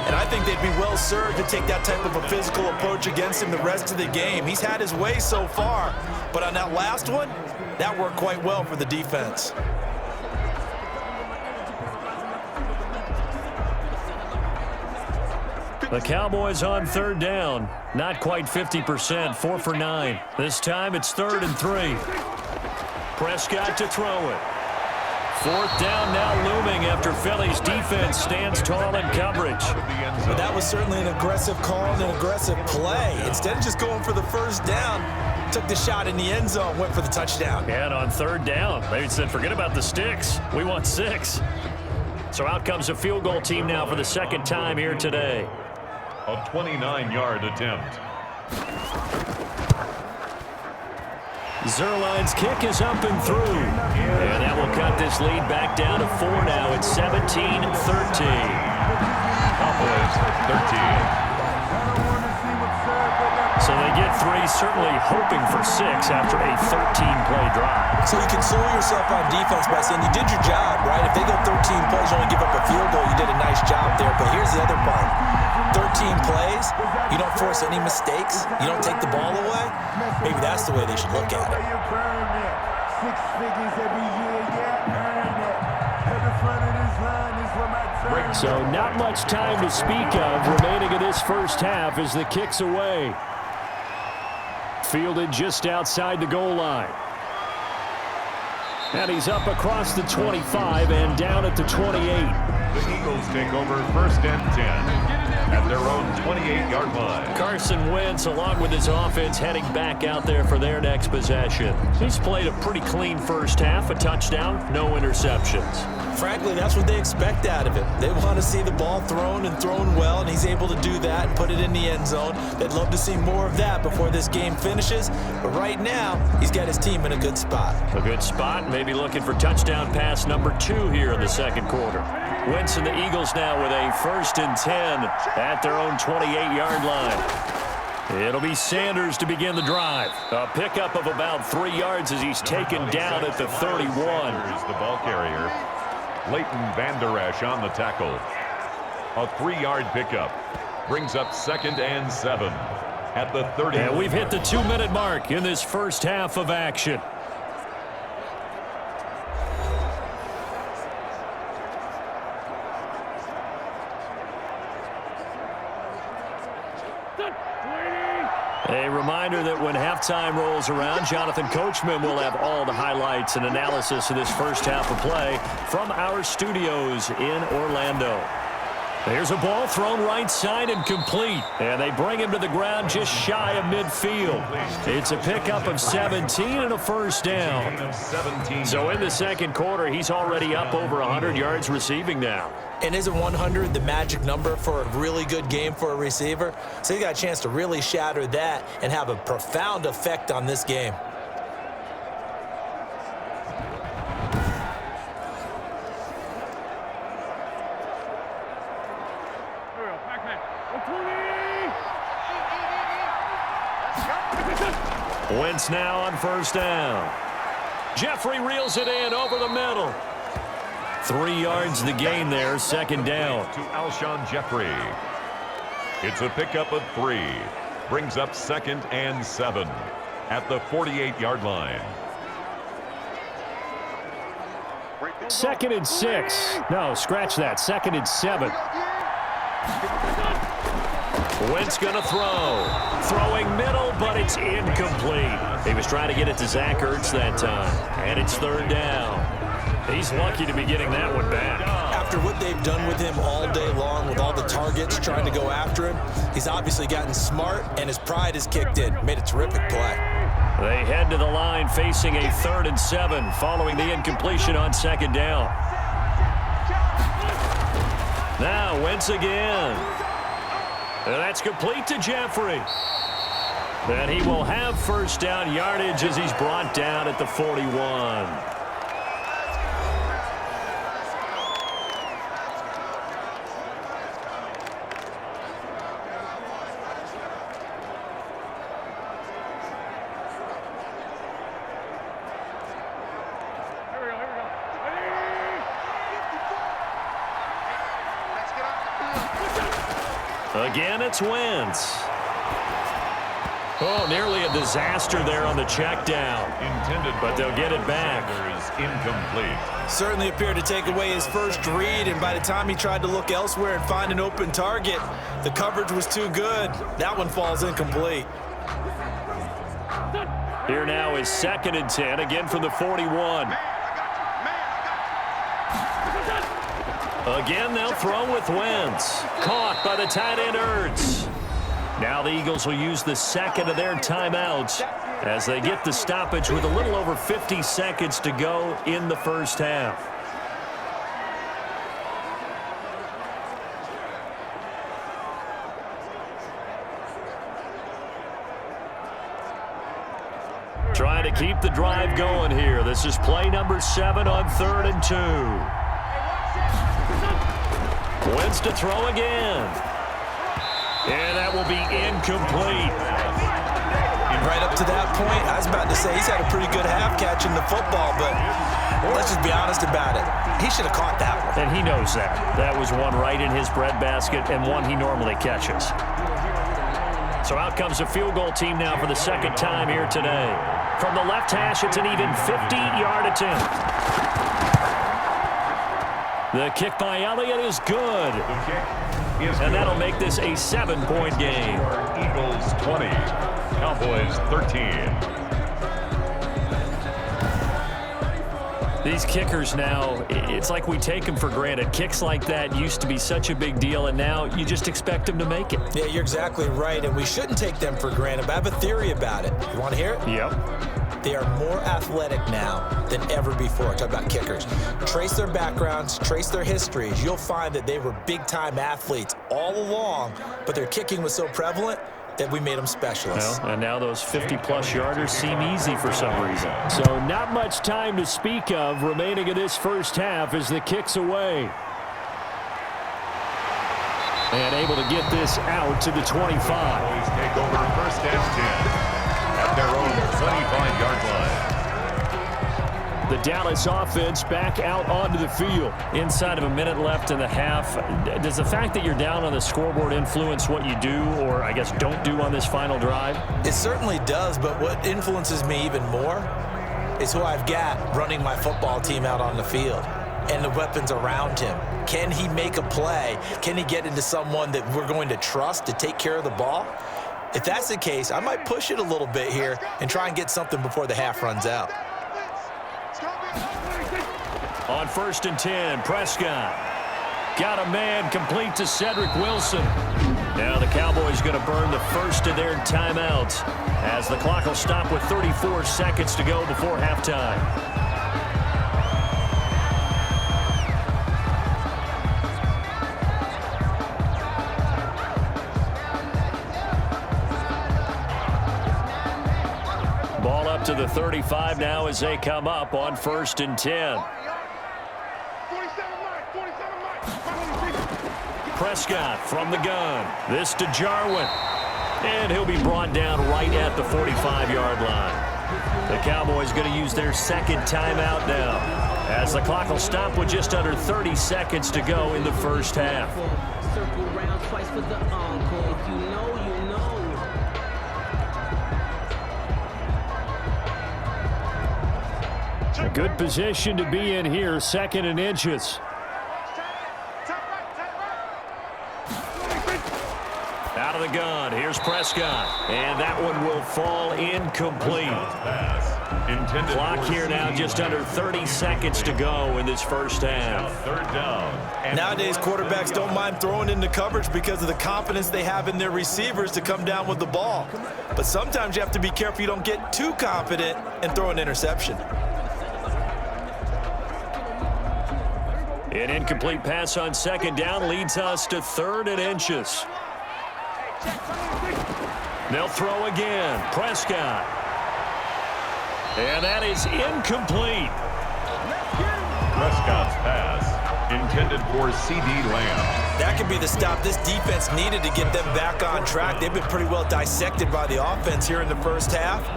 And I think they'd be well served to take that type of a physical approach against him the rest of the game. He's had his way so far, but on that last one, that worked quite well for the defense. The Cowboys on third down. Not quite 50%, 4 for 9. This time it's 3rd and 3. Prescott to throw it. 4th down now looming after Philly's defense stands tall in coverage. But that was certainly an aggressive call and an aggressive play. Instead of just going for the first down, took the shot in the end zone, went for the touchdown. And on third down, they said, forget about the sticks. We want 6. So out comes a field goal team now for the second time here today. A 29-yard attempt. Zuerlein's kick is up and through. And that will cut this lead back down to 4 now. It's 17-13. Cowboys 13. So they get 3, certainly hoping for 6 after a 13-play drive. So you console yourself on defense by saying you did your job, right? If they go 13 plays, you only give up a field goal, you did a nice job there. But here's the other part. 13 plays, you don't force any mistakes, you don't take the ball away. Maybe that's the way they should look at it. So not much time to speak of remaining in this first half as the kick's away. Fielded just outside the goal line. And he's up across the 25 and down at the 28. The Eagles take over 1st and 10 at their own 28-yard line. Carson Wentz, along with his offense, heading back out there for their next possession. He's played a pretty clean first half, a touchdown, no interceptions. Frankly, that's what they expect out of him. They want to see the ball thrown and thrown well, and he's able to do that and put it in the end zone. They'd love to see more of that before this game finishes. But right now, he's got his team in a good spot. A good spot, maybe looking for touchdown pass number 2 here in the second quarter. Wentz and the Eagles now with a 1st and 10 at their own 28-yard line. It'll be Sanders to begin the drive. A pickup of about 3 yards as he's taken down at the 31. Here's the ball carrier. Leighton Vander Esch on the tackle. A 3-yard pickup. Brings up 2nd and 7 at the 30. And we've hit the 2-minute mark in this first half of action. A reminder that when halftime rolls around, Jonathan Coachman will have all the highlights and analysis of this first half of play from our studios in Orlando. There's a ball thrown right side and complete. And they bring him to the ground just shy of midfield. It's a pickup of 17 and a first down. So in the second quarter, he's already up over 100 yards receiving now. And isn't 100 the magic number for a really good game for a receiver? So he got a chance to really shatter that and have a profound effect on this game. Wentz now on first down. Jeffrey reels it in over the middle. 3 yards the gain there, second down. To Alshon Jeffrey. It's a pickup of 3. Brings up 2nd and 7 at the 48-yard line. 2nd and 6. No, scratch that. 2nd and 7. Wentz gonna throw. Throwing middle, but it's incomplete. He was trying to get it to Zach Ertz that time. And it's third down. He's lucky to be getting that one back. After what they've done with him all day long, with all the targets trying to go after him, he's obviously gotten smart, and his pride has kicked in. Made a terrific play. They head to the line facing a 3rd and 7 following the incompletion on second down. Now Wentz again. And that's complete to Jeffrey. And he will have first down yardage as he's brought down at the 41. Again, it's Wentz. Oh, nearly a disaster there on the check down. But they'll get it back. Incomplete. Certainly appeared to take away his first read, and by the time he tried to look elsewhere and find an open target, the coverage was too good. That one falls incomplete. Here now is 2nd and 10, again from the 41. Again, they'll throw with Wentz. Caught by the tight end Ertz. Now the Eagles will use the second of their timeouts as they get the stoppage with a little over 50 seconds to go in the first half. Trying to keep the drive going here. This is play number 7 on 3rd and 2. Wentz to throw again. And that will be incomplete. Right up to that point, I was about to say he's had a pretty good half catching the football, but let's just be honest about it. He should have caught that one. And he knows that. That was one right in his breadbasket and one he normally catches. So out comes the field goal team now for the second time here today. From the left hash, it's an even 50-yard attempt. The kick by Elliott is good. And that'll make this a 7-point game. Eagles 20, Cowboys 13. These kickers now, it's like we take them for granted. Kicks like that used to be such a big deal, and now you just expect them to make it. Yeah, you're exactly right, and we shouldn't take them for granted, but I have a theory about it. You want to hear it? Yep. They are more athletic now than ever before. Talk about kickers. Trace their backgrounds, trace their histories. You'll find that they were big-time athletes all along, but their kicking was so prevalent that we made them specialists. Well, and now those 50-plus yarders seem easy for some reason. So not much time to speak of remaining in this first half as the kick's away. And able to get this out to the 25. Cowboys take over 1st and 10 at their own 25-yard line. The Dallas offense back out onto the field. Inside of a minute left in the half, does the fact that you're down on the scoreboard influence what you do, or I guess don't do on this final drive? It certainly does, but what influences me even more is who I've got running my football team out on the field and the weapons around him. Can he make a play? Can he get into someone that we're going to trust to take care of the ball? If that's the case, I might push it a little bit here and try and get something before the half runs out. On 1st and 10, Prescott. Got a man complete to Cedric Wilson. Now the Cowboys going to burn the first of their timeouts as the clock will stop with 34 seconds to go before halftime. Ball up to the 35 now as they come up on 1st and 10. Prescott from the gun. This to Jarwin. And he'll be brought down right at the 45-yard line. The Cowboys going to use their second timeout now as the clock will stop with just under 30 seconds to go in the first half. Circle round twice for the encore. If you know, you know. A good position to be in here, 2nd and inches. Out of the gun, here's Prescott. And that one will fall incomplete. Clock here now just under 30 seconds to go in this first half. 3rd down. Nowadays, quarterbacks don't mind throwing into coverage because of the confidence they have in their receivers to come down with the ball. But sometimes you have to be careful you don't get too confident and throw an interception. An incomplete pass on 2nd down leads us to 3rd and inches. They'll throw again. Prescott. And that is incomplete. Prescott's pass intended for C.D. Lamb. That could be the stop this defense needed to get them back on track. They've been pretty well dissected by the offense here in the first half.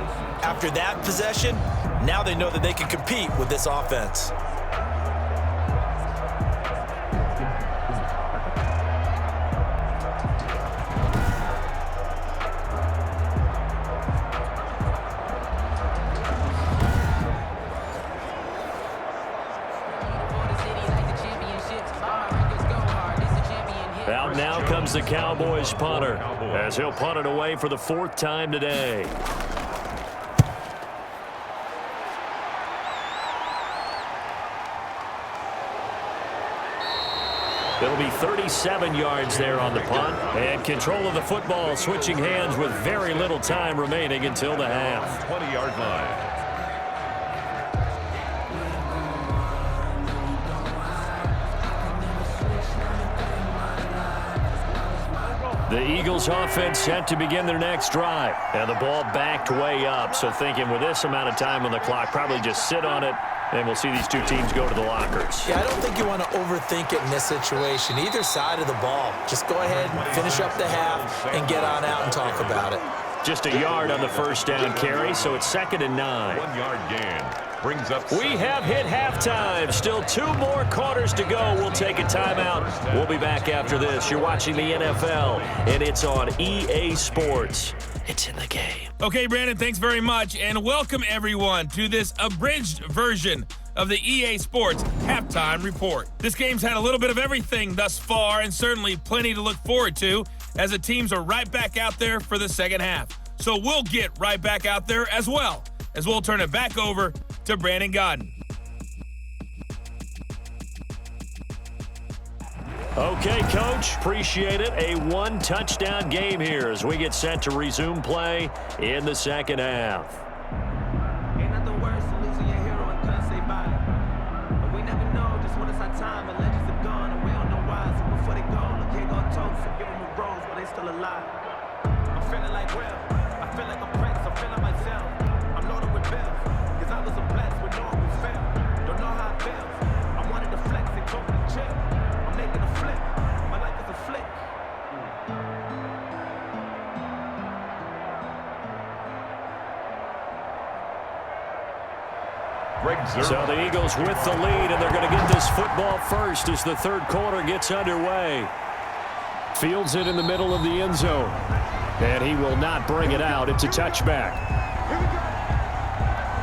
After that possession, now they know that they can compete with this offense. And now comes the Cowboys punter, as he'll punt it away for the 4th time today. It'll be 37 yards there on the punt. And control of the football switching hands with very little time remaining until the half. 20-yard line. The Eagles offense set to begin their next drive. And the ball backed way up. So thinking with this amount of time on the clock, probably just sit on it. And we'll see these two teams go to the lockers. Yeah, I don't think you want to overthink it in this situation. Either side of the ball. Just go ahead and finish up the half and get on out and talk about it. Just a yard on the first down carry, so it's 2nd and 9. 1-yard gain. Brings up. We have hit halftime. Still 2 more quarters to go. We'll take a timeout. We'll be back after this. You're watching the NFL, and it's on EA Sports. It's in the game. Okay, Brandon, thanks very much, and welcome everyone to this abridged version of the EA Sports Halftime Report. This game's had a little bit of everything thus far, and certainly plenty to look forward to, as the teams are right back out there for the second half. So we'll get right back out there as well, as we'll turn it back over to Brandon Godden. Okay, Coach, appreciate it. A 1-touchdown game here as we get set to resume play in the second half. Ain't nothing worse than losing your hero and couldn't say bye. But we never know just when it's our time, and legends are gone, and we don't know why. So before they go, look, here go a toast and give them a rose, but they still alive. I'm feeling like Will. I feel like a prince. I'm feeling myself. I'm loaded with bills, because I was a blessed with no one who failed. Don't know how it feels. I wanted to flex and go for the chill. I'm making a flip. My life is a flick. So the Eagles with the lead, and they're going to get this football first as the third quarter gets underway. Fields it in the middle of the end zone. And he will not bring it out. It's a touchback.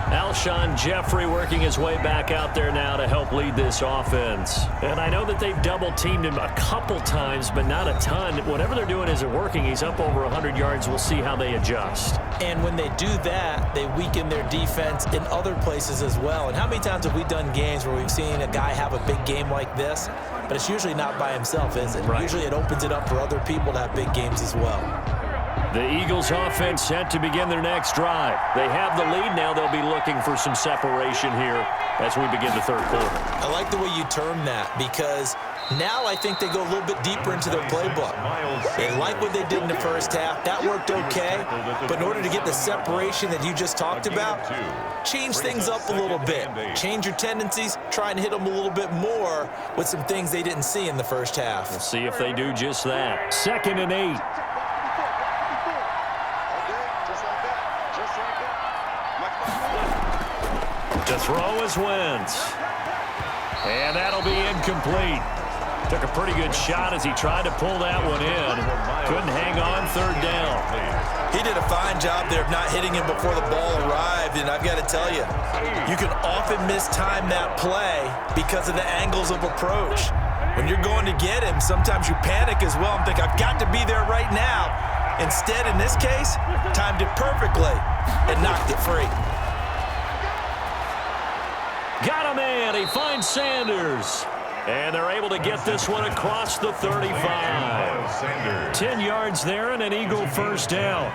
Alshon Jeffrey working his way back out there now to help lead this offense. And I know that they've double-teamed him a couple times, but not a ton. Whatever they're doing isn't working. He's up over 100 yards. We'll see how they adjust. And when they do that, they weaken their defense in other places as well. And how many times have we done games where we've seen a guy have a big game like this? But it's usually not by himself, is it? Right. Usually it opens it up for other people to have big games as well. The Eagles offense set to begin their next drive. They have the lead now. They'll be looking for some separation here as we begin the third quarter. I like the way you term that, because now I think they go a little bit deeper into their playbook. They like what they did in the first half. That worked okay. But in order to get the separation that you just talked about, change things up a little bit. Change your tendencies. Try and hit them a little bit more with some things they didn't see in the first half. We'll see if they do just that. 2nd and 8. To throw is Wentz. And that'll be incomplete. Took a pretty good shot as he tried to pull that one in. Couldn't hang on third down. He did a fine job there of not hitting him before the ball arrived, and I've got to tell you, you can often mistime that play because of the angles of approach. When you're going to get him, sometimes you panic as well and think, I've got to be there right now. Instead, in this case, timed it perfectly and knocked it free. Got him in. He finds Sanders. And they're able to get this one across the 35. 10 yards there and an Eagle first down.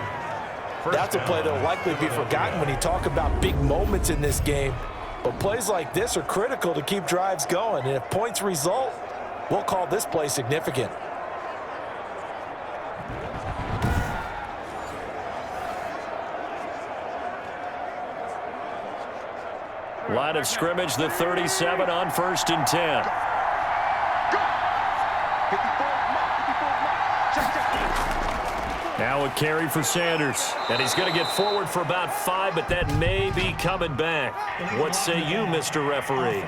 That's a play that will likely be forgotten when you talk about big moments in this game. But plays like this are critical to keep drives going. And if points result, we'll call this play significant. Line of scrimmage, the 37 on 1st and 10. Now a carry for Sanders. And he's going to get forward for about 5, but that may be coming back. What say you, Mr. Referee?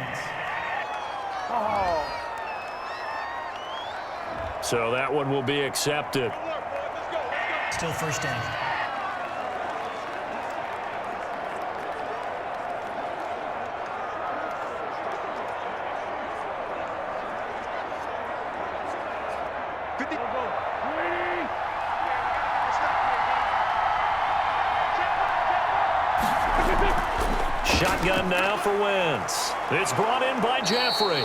So that one will be accepted. Still first down. shotgun now for Wentz. It's brought in by Jeffrey.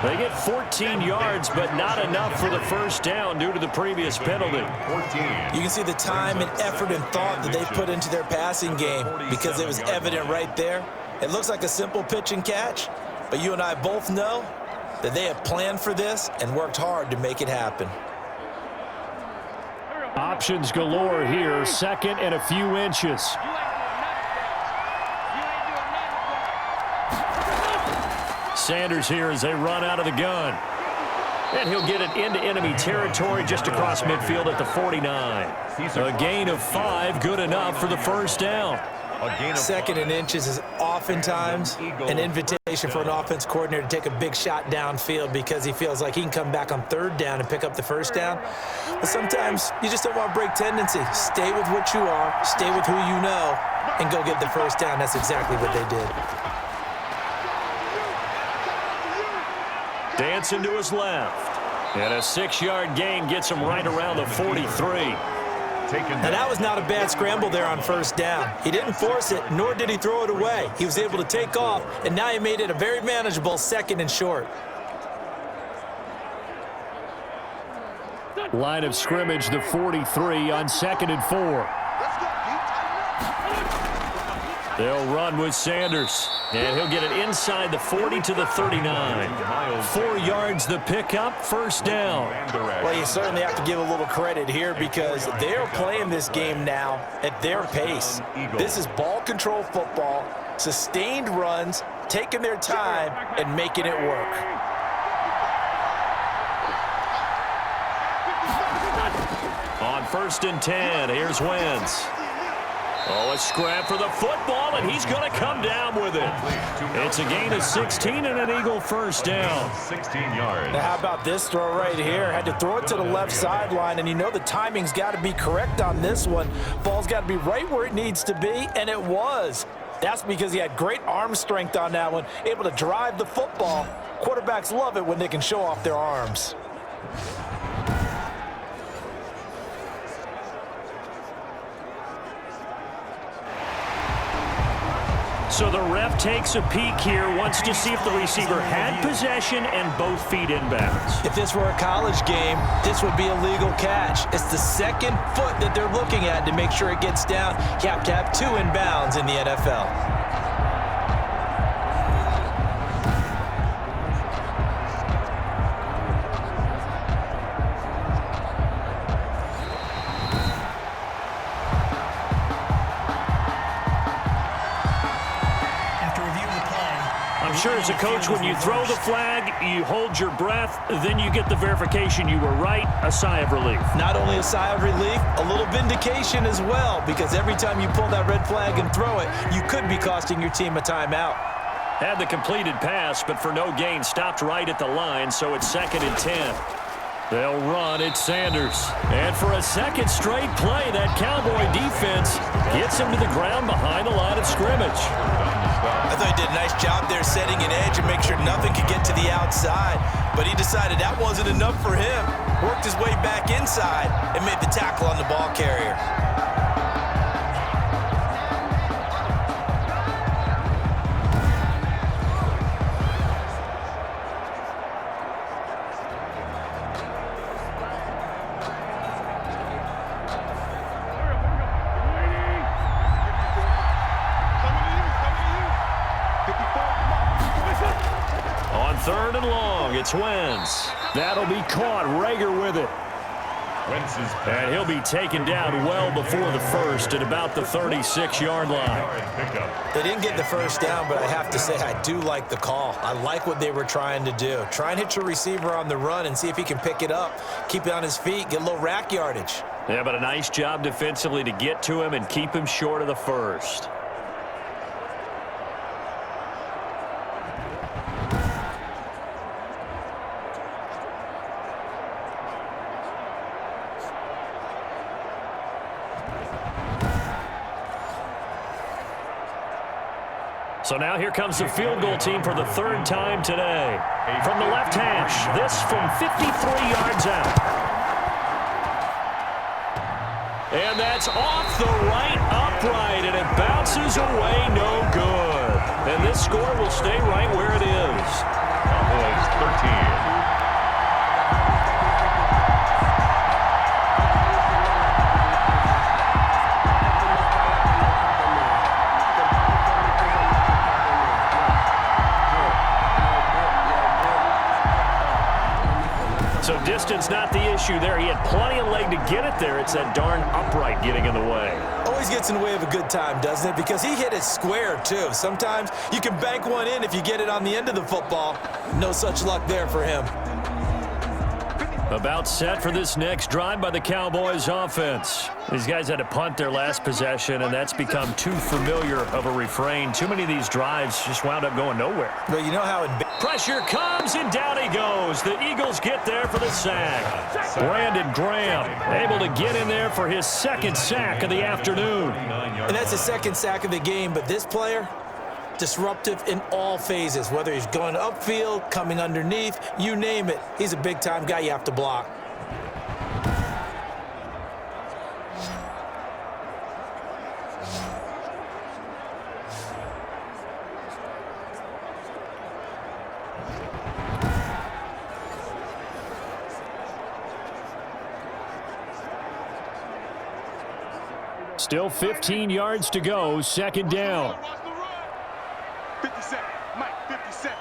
They get 14 yards, but not enough for the first down due to the previous penalty. You can see the time and effort and thought that they put into their passing game because it was evident right there. It looks like a simple pitch and catch, but you and I both know that they have planned for this and worked hard to make it happen. Options galore here, second and a few inches. Sanders here as they run out of the gun. And he'll get it into enemy territory just across midfield at the 49. A gain of 5, good enough for the first down. Second and inches is oftentimes an invitation for an offense coordinator to take a big shot downfield because he feels like he can come back on third down and pick up the first down. But sometimes you just don't want to break tendency. Stay with what you are, stay with who you know, and go get the first down. That's exactly what they did. Dancing to his left. And a 6-yard gain gets him right around the 43. Now, that was not a bad scramble there on first down. He didn't force it, nor did he throw it away. He was able to take off, and now he made it a very manageable second and short. Line of scrimmage, the 43 on 2nd and 4. They'll run with Sanders, and he'll get it inside the 40 to the 39. 4 yards the pickup, first down. Well, you certainly have to give a little credit here because they're playing this game now at their pace. This is ball control football, sustained runs, taking their time, and making it work. On 1st and 10, here's Wentz. Oh, a scrap for the football, and he's going to come down with it. It's a gain of 16 and an Eagle first down. 16 yards. Now, how about this throw right here? Had to throw it to the left sideline, and you know the timing's got to be correct on this one. Ball's got to be right where it needs to be, and it was. That's because he had great arm strength on that one, able to drive the football. Quarterbacks love it when they can show off their arms. So the ref takes a peek here, wants to see if the receiver had possession and both feet inbounds. If this were a college game, this would be a legal catch. It's the second foot that they're looking at to make sure it gets down. You have to have 2 inbounds in the NFL. Sure, as a coach, when you throw the flag, you hold your breath, then you get the verification you were right, a sigh of relief. Not only a sigh of relief, a little vindication as well, because every time you pull that red flag and throw it, you could be costing your team a timeout. Had the completed pass, but for no gain, stopped right at the line, so it's 2nd and 10. They'll run, it's Sanders. And for a second straight play, that Cowboy defense gets him to the ground behind the line of scrimmage. I thought he did a nice job there setting an edge and make sure nothing could get to the outside. But he decided that wasn't enough for him. Worked his way back inside and made the tackle on the ball carrier. Third and long, it's Wentz. That'll be caught. Rager with it. And he'll be taken down well before the first at about the 36-yard line. They didn't get the first down, but I have to say I do like the call. I like what they were trying to do. Try and hit your receiver on the run and see if he can pick it up, keep it on his feet, get a little rack yardage. Yeah, but a nice job defensively to get to him and keep him short of the first. So now here comes the field goal team for the 3rd time today. From the left hash, this from 53 yards out. And that's off the right, up upright, and it bounces away no good. And this score will stay right where it is. Cowboys 13. So distance not the issue there. He had plenty of leg to get it there. It's that darn upright getting in the way. Always gets in the way of a good time, doesn't it? Because he hit it square, too. Sometimes you can bank one in if you get it on the end of the football. No such luck there for him. About set for this next drive by the Cowboys offense. These guys had to punt their last possession, and that's become too familiar of a refrain. Too many of these drives just wound up going nowhere. But you know how in pressure comes, and down he goes. The Eagles get there for the sack. Brandon Graham able to get in there for his second sack of the afternoon. And that's the second sack of the game, but this player, disruptive in all phases, whether he's going upfield, coming underneath, you name it. He's a big-time guy you have to block. Still 15 yards to go, second down. 57, Mike, 57.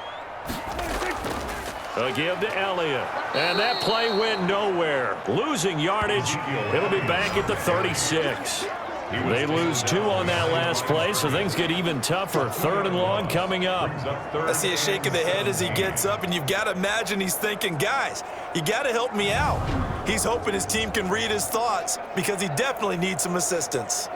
A give to Elliott. And that play went nowhere. Losing yardage. It'll be back at the 36. They lose 2 on that last play, so things get even tougher. Third and long coming up. I see a shake of the head as he gets up, and you've got to imagine he's thinking, guys, you got to help me out. He's hoping his team can read his thoughts because he definitely needs some assistance.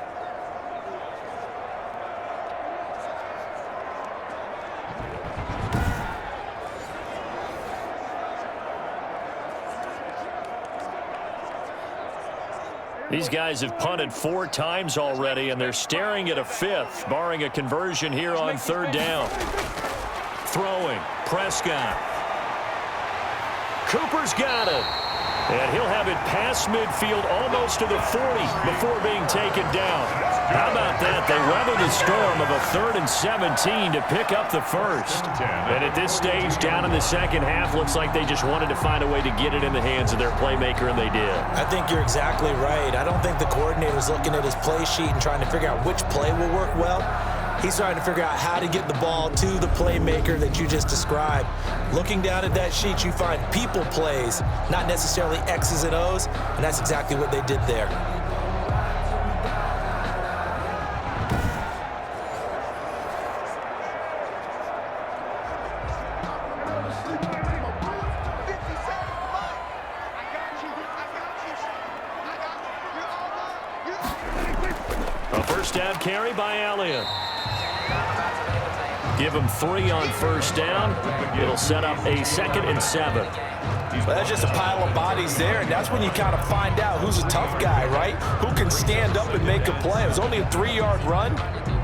These guys have punted 4 times already, and they're staring at a 5th, barring a conversion here on third down. Throwing, Prescott. Cooper's got it. And he'll have it past midfield almost to the 40 before being taken down. How about that? They weather the storm of a 3rd and 17 to pick up the first. And at this stage, down in the second half, looks like they just wanted to find a way to get it in the hands of their playmaker, and they did. I think you're exactly right. I don't think the coordinator's looking at his play sheet and trying to figure out which play will work well. He's trying to figure out how to get the ball to the playmaker that you just described. Looking down at that sheet, you find people plays, not necessarily X's and O's, and that's exactly what they did there. A first down carry by Elliott. Give him 3 on first down. It'll set up a 2nd and 7. Well, that's just a pile of bodies there, and that's when you kind of find out who's a tough guy, right? Who can stand up and make a play. It was only a 3-yard run,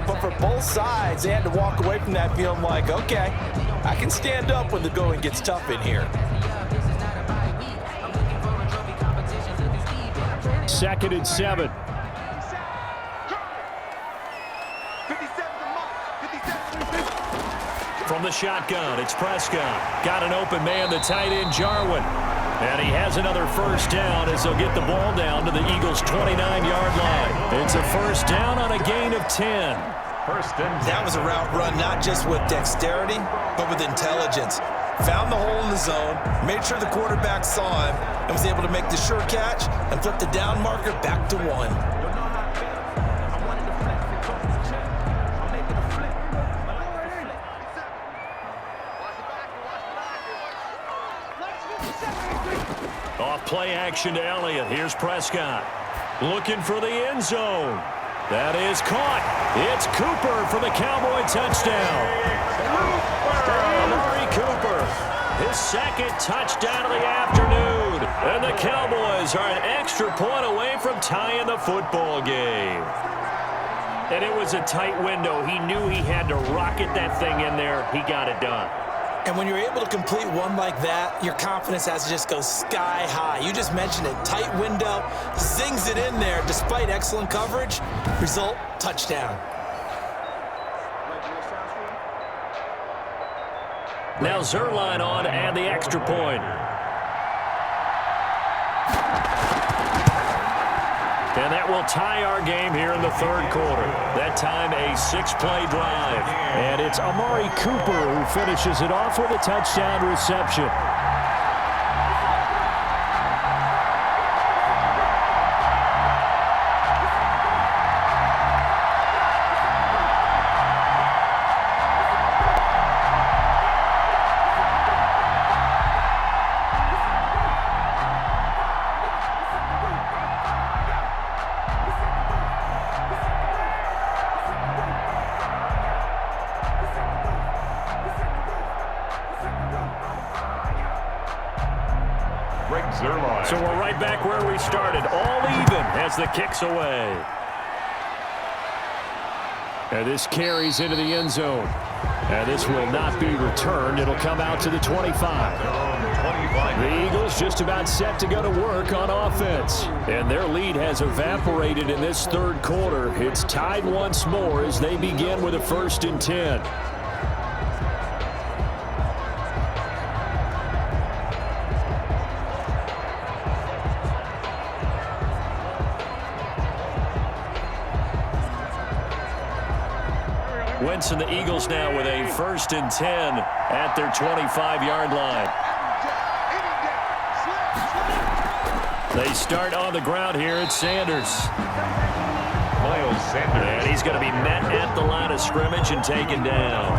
but for both sides, they had to walk away from that feeling like, okay, I can stand up when the going gets tough in here. 2nd and 7. From the shotgun, it's Prescott. Got an open man, the tight end, Jarwin. And he has another first down as they'll get the ball down to the Eagles' 29-yard line. It's a first down on a gain of 10. That was a route run not just with dexterity, but with intelligence. Found the hole in the zone, made sure the quarterback saw him, and was able to make the sure catch and flip the down marker back to 1. Off play action to Elliott. Here's Prescott. Looking for the end zone. That is caught. It's Cooper for the Cowboy touchdown. Amari Cooper. His 2nd touchdown of the afternoon. And the Cowboys are an extra point away from tying the football game. And it was a tight window. He knew he had to rocket that thing in there. He got it done. And when you're able to complete one like that, your confidence has to just go sky high. You just mentioned it. Tight window, zings it in there despite excellent coverage. Result, touchdown. Now Zerline on and the extra point. And that will tie our game here in the third quarter. That time a 6-play drive. And it's Amari Cooper who finishes it off with a touchdown reception. So we're right back where we started, all even as the kick's away. And this carries into the end zone. And this will not be returned. It'll come out to the 25. The Eagles just about set to go to work on offense. And their lead has evaporated in this third quarter. It's tied once more as they begin with a 1st and 10. Wentz and the Eagles now with a 1st and 10 at their 25-yard line. They start on the ground here at Sanders. And he's going to be met at the line of scrimmage and taken down.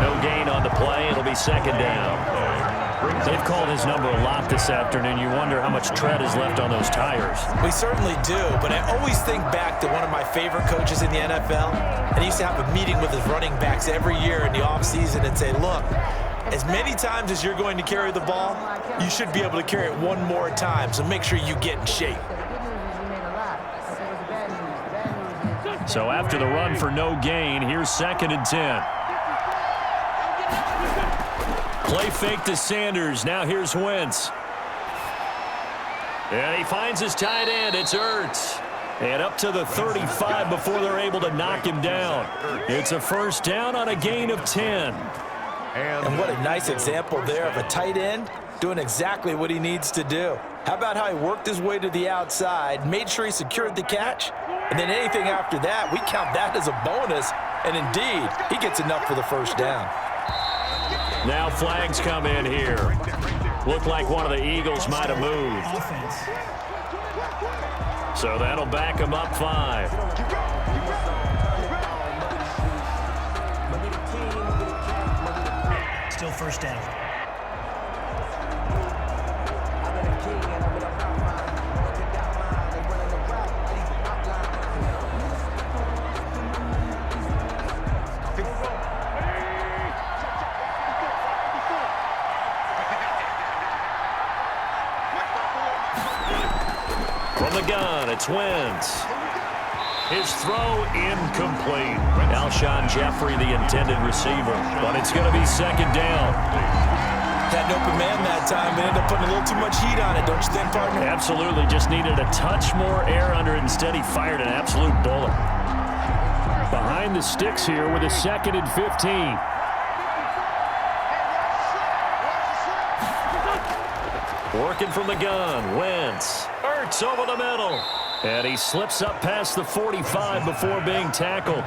No gain on the play. It'll be 2nd down. They've called his number a lot this afternoon. You wonder how much tread is left on those tires. We certainly do, but I always think back to one of my favorite coaches in the NFL, and he used to have a meeting with his running backs every year in the offseason and say, look, as many times as you're going to carry the ball, you should be able to carry it one more time, so make sure you get in shape. So after the run for no gain, here's 2nd and 10. Play fake to Sanders. Now here's Wentz. And he finds his tight end. It's Ertz. And up to the 35 before they're able to knock him down. It's a 1st down on a gain of 10. And what a nice example there of a tight end doing exactly what he needs to do. How about how he worked his way to the outside, made sure he secured the catch, and then anything after that, we count that as a bonus. And indeed, he gets enough for the 1st down. Now flags come in here. Looked like one of the Eagles might have moved. So that'll back them up 5. Still 1st down. From the gun, it's Wentz. His throw incomplete. Alshon Jeffrey, the intended receiver. But it's going to be 2nd down. Had an open man that time, but ended up putting a little too much heat on it, don't you think, partner? Absolutely. Just needed a touch more air under it. Instead, he fired an absolute bullet. Behind the sticks here with a 2nd and 15. Working from the gun, Wentz. Ertz over the middle. And he slips up past the 45 before being tackled.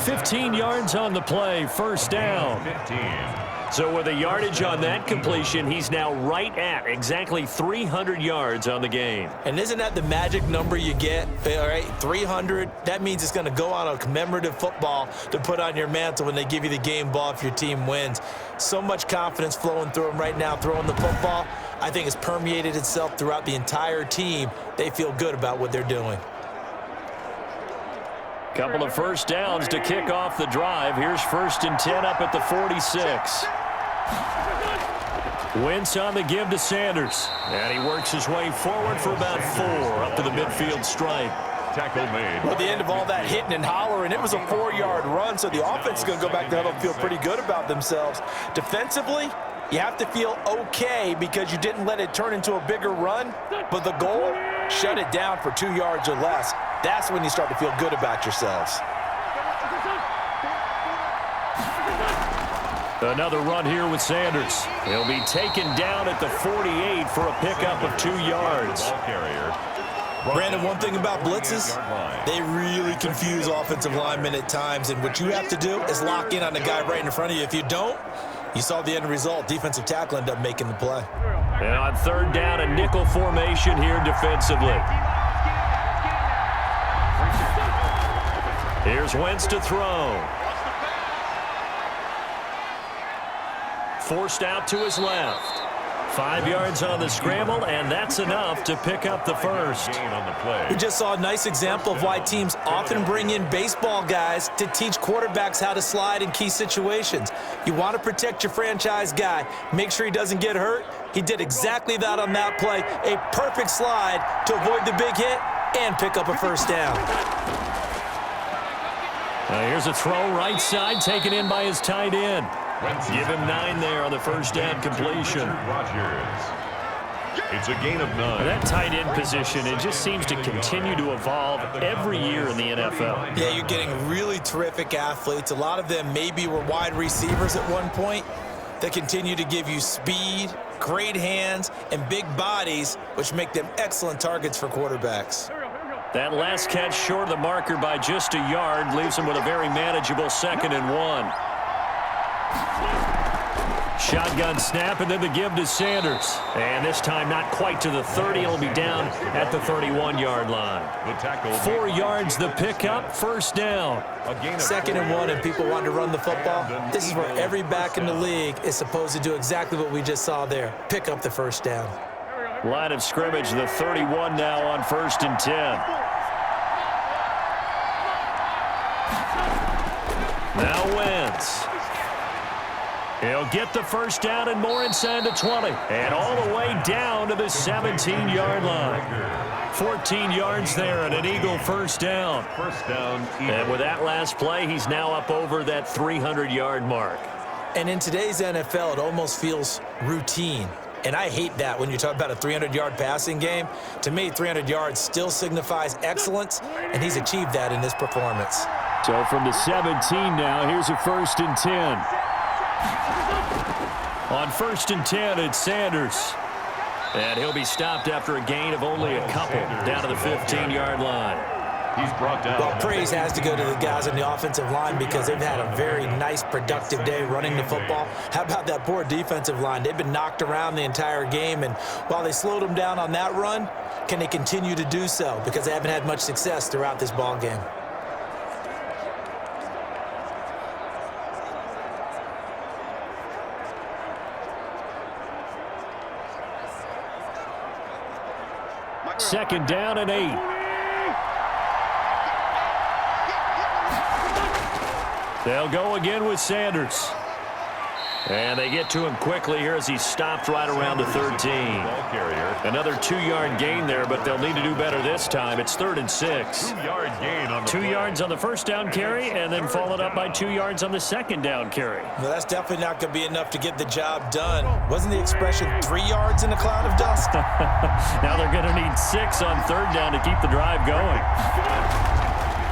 15 yards on the play, 1st down. So with a yardage on that completion, he's now right at exactly 300 yards on the game. And isn't that the magic number you get? All right, 300. That means it's going to go on a commemorative football to put on your mantle when they give you the game ball if your team wins. So much confidence flowing through him right now, throwing the football. I think it's permeated itself throughout the entire team. They feel good about what they're doing. Couple of 1st downs to kick off the drive. Here's 1st and 10 up at the 46. Wentz on the give to Sanders. And he works his way forward for about 4 up to the midfield stripe. tackle made. Well, at the end of all that hitting and hollering, it was a 4-yard run, so the offense is going to go back to huddle and feel pretty good about themselves. Defensively, you have to feel okay because you didn't let it turn into a bigger run, but the goal, shut it down for 2 yards or less. That's when you start to feel good about yourselves. Another run here with Sanders. He'll be taken down at the 48 for a pickup of 2 yards. Brandon, one thing about blitzes, they really confuse offensive linemen at times, and what you have to do is lock in on the guy right in front of you. If you don't, you saw the end result. Defensive tackle ended up making the play. And on 3rd down, a nickel formation here defensively. Here's Wentz to throw. Forced out to his left. 5 yards on the scramble, and that's enough to pick up the first. We just saw a nice example of why teams often bring in baseball guys to teach quarterbacks how to slide in key situations. You want to protect your franchise guy. Make sure he doesn't get hurt. He did exactly that on that play. A perfect slide to avoid the big hit and pick up a first down. Here's a throw right side, taken in by his tight end. Give him 9 there on the first down completion. It's a gain of 9. That tight end position, it just seems to continue to evolve every year in the NFL. Yeah, you're getting really terrific athletes. A lot of them maybe were wide receivers at one point. They continue to give you speed, great hands, and big bodies, which make them excellent targets for quarterbacks. That last catch short of the marker by just a yard leaves him with a very manageable 2nd and 1. Shotgun snap, and then the give to Sanders. And this time not quite to the 30. It'll be down at the 31-yard line. 4 yards the pickup, first down. 2nd and 1, and people want to run the football. This is where every back in the league is supposed to do exactly what we just saw there. Pick up the first down. Line of scrimmage, the 31 now on 1st and 10. Now Wentz. He'll get the first down and more inside the 20. And all the way down to the 17-yard line. 14 yards there and an Eagle first down. And with that last play, he's now up over that 300-yard mark. And in today's NFL, it almost feels routine. And I hate that when you talk about a 300-yard passing game. To me, 300 yards still signifies excellence, and he's achieved that in this performance. So from the 17 now, here's a 1st and 10. On 1st and 10, it's Sanders. And he'll be stopped after a gain of only a couple down to the 15-yard line. He's brought down. Well, praise has to go to the guys on the offensive line because they've had a very nice, productive day running the football. How about that poor defensive line? They've been knocked around the entire game, and while they slowed them down on that run, can they continue to do so? Because they haven't had much success throughout this ball game. Second down and 8. They'll go again with Sanders. And they get to him quickly here as he's stopped right around the 13. Another 2-yard gain there, but they'll need to do better this time. It's 3rd and 6. 2-yard gain on the 2 yards on the first down carry, and then followed up by 2 yards on the second down carry. Well, that's definitely not going to be enough to get the job done. Wasn't the expression 3 yards in a cloud of dust? Now they're going to need 6 on 3rd down to keep the drive going.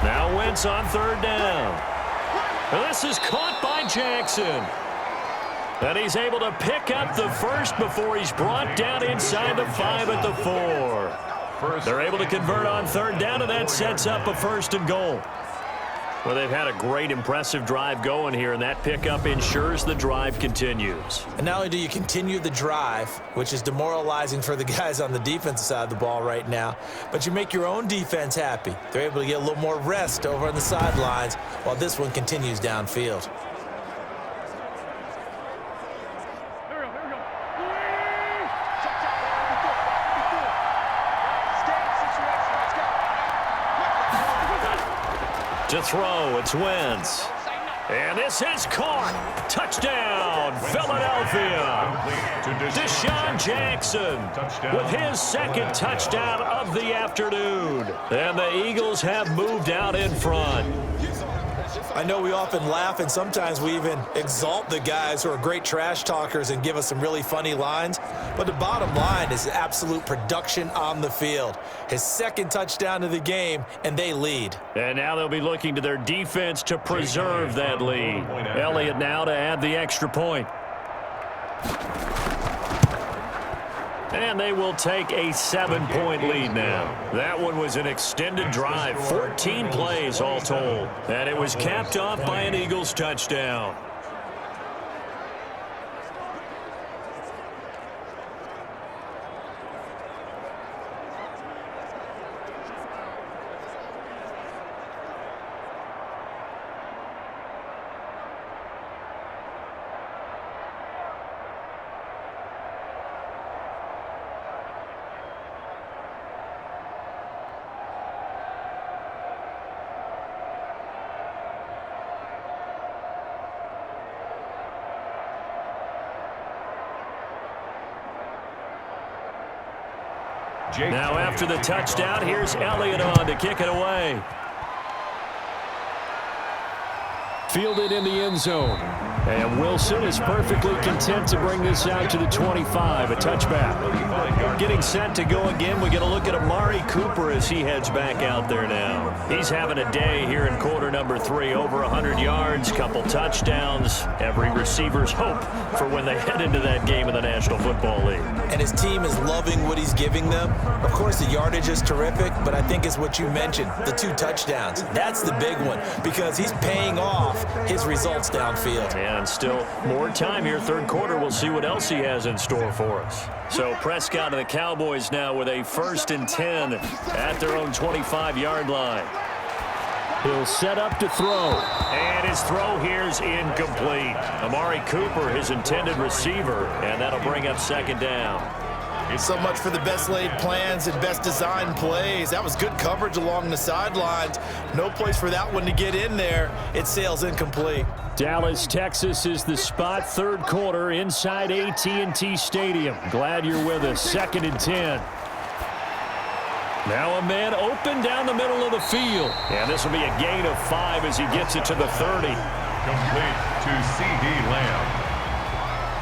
Now Wentz on 3rd down. This is caught by Jackson. And he's able to pick up the first before he's brought down inside the 5 at the 4. They're able to convert on 3rd down, and that sets up a 1st and goal. Well, they've had a great, impressive drive going here, and that pickup ensures the drive continues. And not only do you continue the drive, which is demoralizing for the guys on the defensive side of the ball right now, but you make your own defense happy. They're able to get a little more rest over on the sidelines while this one continues downfield. To throw, it's Wentz. And this is caught. Touchdown, Philadelphia. Deshaun Jackson with his second touchdown of the afternoon. And the Eagles have moved out in front. I know we often laugh, and sometimes we even exalt the guys who are great trash talkers and give us some really funny lines. But the bottom line is absolute production on the field. His second touchdown of the game, and they lead. And now they'll be looking to their defense to preserve that lead. Elliott now to add the extra point. And they will take a 7-point lead now. That one was an extended drive, 14 plays all told. And it was capped off by an Eagles touchdown. Now after the touchdown, here's Elliott on to kick it away. Fielded in the end zone. And Wilson is perfectly content to bring this out to the 25, a touchback. Getting set to go again, we get a look at Amari Cooper as he heads back out there now. He's having a day here in quarter number 3, over 100 yards, couple touchdowns. Every receiver's hope for when they head into that game in the National Football League. And his team is loving what he's giving them. Of course, the yardage is terrific, but I think it's what you mentioned, the 2 touchdowns. That's the big one because he's paying off his results downfield. And still more time here, third quarter. We'll see what else he has in store for us. So Prescott and the Cowboys now with a 1st and 10 at their own 25-yard line. He'll set up to throw. And his throw here is incomplete. Amari Cooper, his intended receiver, and that'll bring up 2nd down. So much for the best laid plans and best designed plays. That was good coverage along the sidelines. No place for that one to get in there. It sails incomplete. Dallas, Texas is the spot, third quarter inside AT&T Stadium. Glad you're with us. 2nd and 10. Now a man open down the middle of the field. And this will be a gain of 5 as he gets it to the 30. Complete to C.D. Lamb.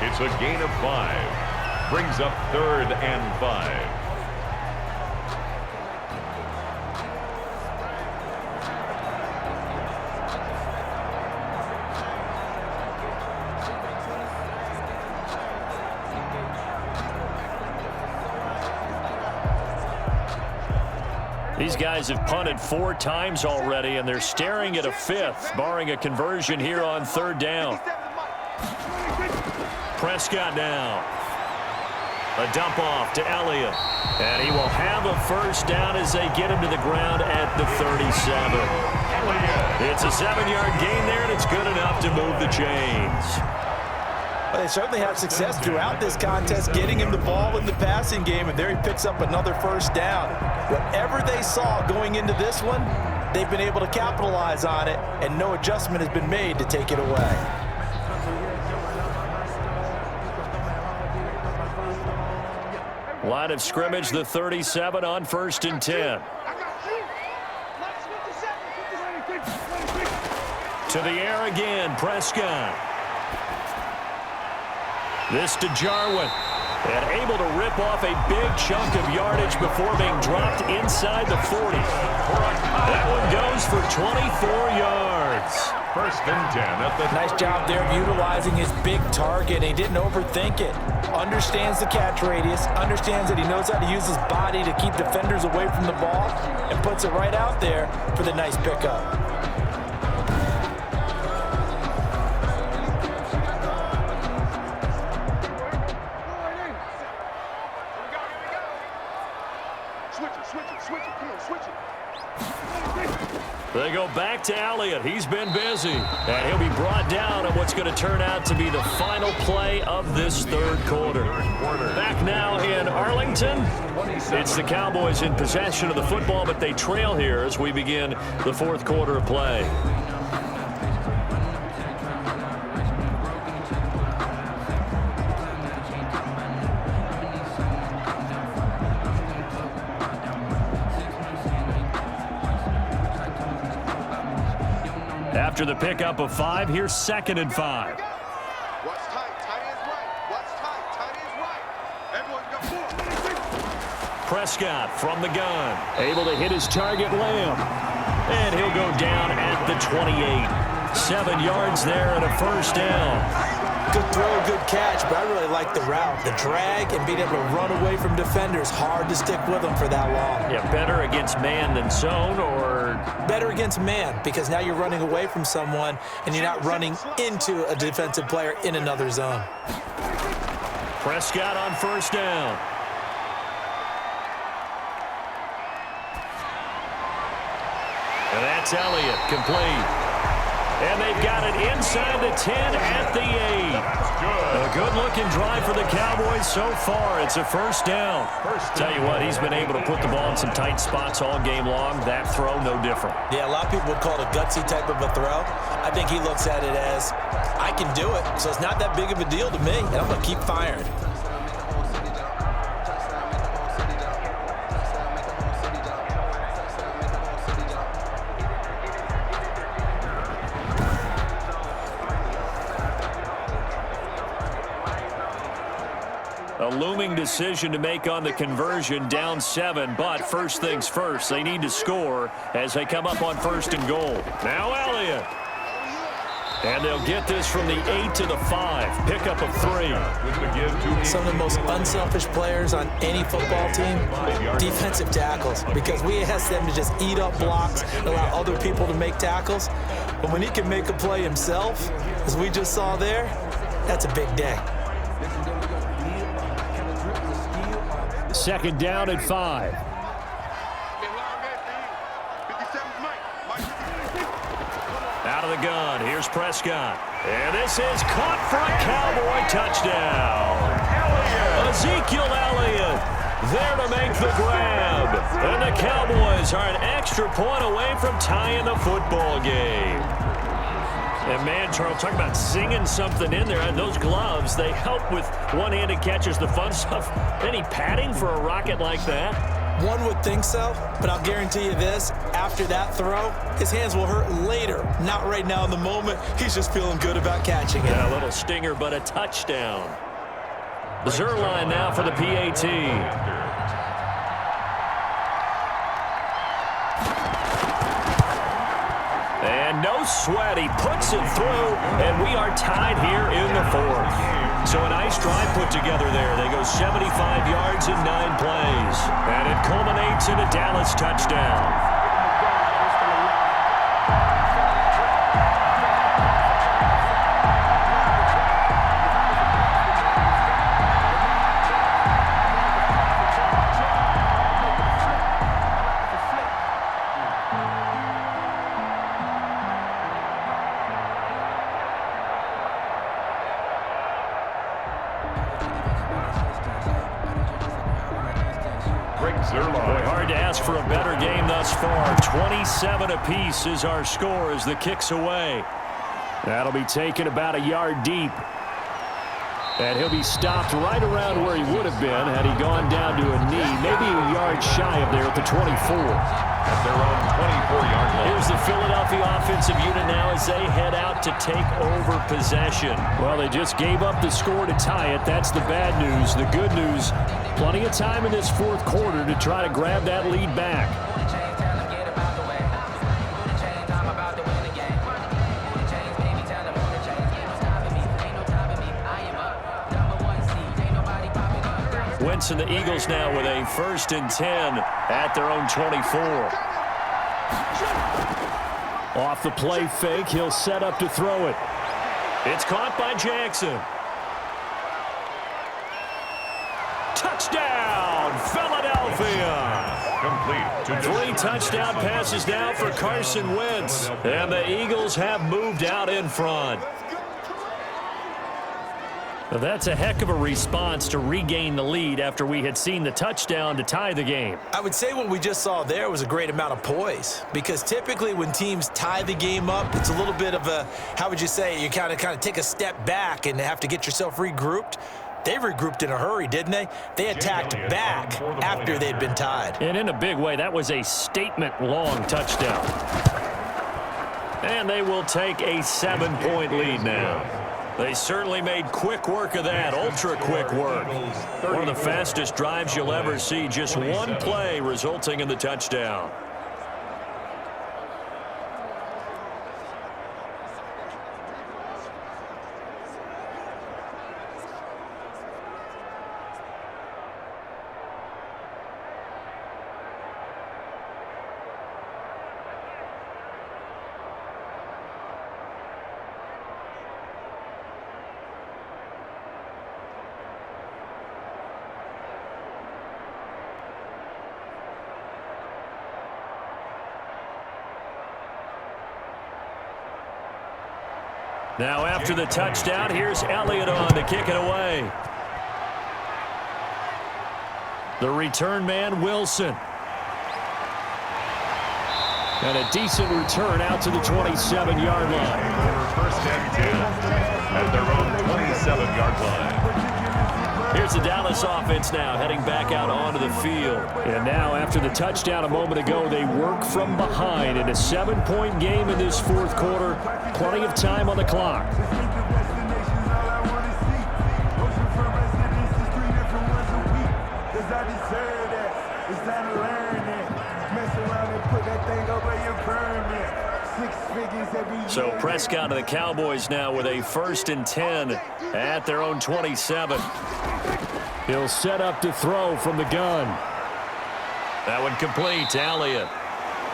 It's a gain of 5. Brings up 3rd and 5. These guys have punted 4 times already, and they're staring at a 5th, barring a conversion here on 3rd down. Prescott now. A dump off to Elliott. And he will have a 1st down as they get him to the ground at the 37. It's a 7-yard gain there, and it's good enough to move the chains. Well, they certainly have success throughout this contest, getting him the ball in the passing game, and there he picks up another 1st down. Whatever they saw going into this one, they've been able to capitalize on it, and no adjustment has been made to take it away. Line of scrimmage, the 37 on 1st and 10. To the air again, Prescott. This to Jarwin. And able to rip off a big chunk of yardage before being dropped inside the 40. That one goes for 24 yards. 1st and 10 at the... Nice job there of utilizing his big target. He didn't overthink it. Understands the catch radius. Understands that he knows how to use his body to keep defenders away from the ball. And puts it right out there for the nice pickup. They go back to Elliott. He's been busy. And he'll be brought down on what's going to turn out to be the final play of this third quarter. Back now in Arlington. It's the Cowboys in possession of the football, but they trail here as we begin the 4th quarter of play. After the pickup of 5, here's 2nd and 5. Watch tight. Tight ends right. Watch tight. Tight ends right. Everyone's got 4. Prescott from the gun. Able to hit his target, Lamb. And he'll go down at the 28. 7 yards there and a first down. Good throw, good catch, but I really like the route. The drag and being able to run away from defenders, hard to stick with them for that long. Yeah, better against man than zone, or? Better against man, because now you're running away from someone and you're not running into a defensive player in another zone. Prescott on first down. And that's Elliott, complete. And they've got it inside the 10 at the 8. A good-looking drive for the Cowboys so far. It's a first down. Tell you what, he's been able to put the ball in some tight spots all game long. That throw, no different. Yeah, a lot of people would call it a gutsy type of a throw. I think he looks at it as, I can do it, so it's not that big of a deal to me, and I'm going to keep firing. A looming decision to make on the conversion, down 7, but first things first, they need to score as they come up on 1st and goal. Now Elliott. And they'll get this from the 8 to the 5, pickup of 3. Some of the most unselfish players on any football team, defensive tackles, because we ask them to just eat up blocks, allow other people to make tackles. But when he can make a play himself, as we just saw there, that's a big day. 2nd down at 5. Out of the gun, here's Prescott. And this is caught for a Cowboy touchdown. Ezekiel Elliott there to make the grab. And the Cowboys are an extra point away from tying the football game. And man, Charles, talk about singing something in there. And those gloves, they help with one-handed catches, the fun stuff. Any padding for a rocket like that? One would think so, but I'll guarantee you this, after that throw, his hands will hurt later, not right now in the moment. He's just feeling good about catching it. Yeah, a little stinger, but a touchdown. The Zerline now for the PAT. And no sweat, he puts it through, and we are tied here in the 4th. So a nice drive put together there. They go 75 yards in 9 plays. And it culminates in a Dallas touchdown. Boy, hard to ask for a better game thus far. 27 apiece is our score as the kick's away. That'll be taken about a yard deep. And he'll be stopped right around where he would have been had he gone down to a knee, maybe a yard shy of there at the 24. At their own 24-yard line. Here's the Philadelphia offensive unit now as they head out to take over possession. Well, they just gave up the score to tie it. That's the bad news. The good news, plenty of time in this 4th quarter to try to grab that lead back. Wentz and the Eagles now with a 1st and 10 at their own 24. Off the play fake, he'll set up to throw it. It's caught by Jackson. Touchdown, Philadelphia! Complete. 3 touchdown passes now for Carson Wentz. And the Eagles have moved out in front. That's a heck of a response to regain the lead after we had seen the touchdown to tie the game. I would say what we just saw there was a great amount of poise, because typically when teams tie the game up, it's a little bit of a, how would you say, you kind of take a step back and have to get yourself regrouped. They regrouped in a hurry, didn't they? They attacked back after they'd been tied. And in a big way, that was a statement-long touchdown. And they will take a 7-point lead now. They certainly made quick work of that, ultra-quick work. One of the fastest drives you'll ever see, just one play resulting in the touchdown. Now after the touchdown, here's Elliott on to kick it away. The return man, Wilson. And a decent return out to the 27-yard line. First and 10 at their own 27-yard line. Here's the Dallas offense now heading back out onto the field. And now after the touchdown a moment ago, they work from behind in a 7-point game in this fourth quarter. Plenty of time on the clock. So Prescott and the Cowboys now with a 1st and 10 at their own 27. He'll set up to throw from the gun. That one complete to Elliott.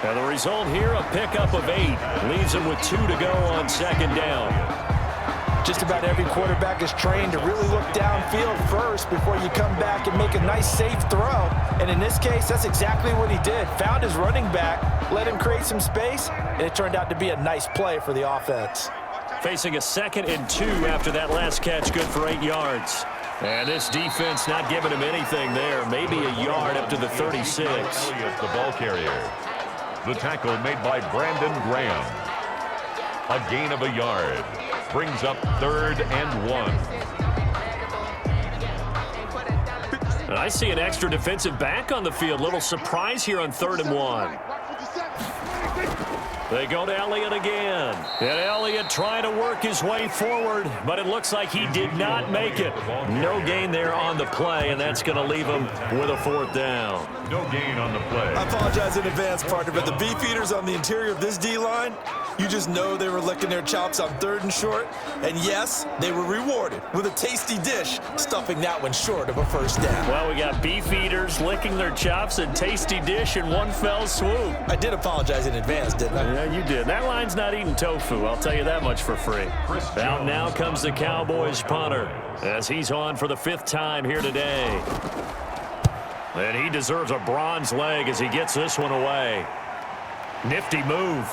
And the result here, a pickup of 8. Leaves him with 2 to go on 2nd down. Just about every quarterback is trained to really look downfield first before you come back and make a nice, safe throw. And in this case, that's exactly what he did. Found his running back, let him create some space, and it turned out to be a nice play for the offense. Facing a 2nd and 2 after that last catch, good for 8 yards. And this defense not giving him anything there. Maybe a yard up to the 36. Elliott, the ball carrier. The tackle made by Brandon Graham. A gain of a yard. Brings up 3rd and 1. And I see an extra defensive back on the field. Little surprise here on 3rd and 1. They go to Elliott again. And Elliott trying to work his way forward, but it looks like he did not make it. No gain there on the play, and that's going to leave him with a 4th down. No gain on the play. I apologize in advance, partner, but the beef eaters on the interior of this D-line, you just know they were licking their chops on 3rd and short. And yes, they were rewarded with a tasty dish, stuffing that one short of a 1st down. Well, we got beef eaters licking their chops and tasty dish in one fell swoop. I did apologize in advance, didn't I? Yeah, you did. That line's not eating tofu. I'll tell you that much for free. Out now comes the Cowboys punter as he's on for the 5th time here today. And he deserves a bronze leg as he gets this one away. Nifty move.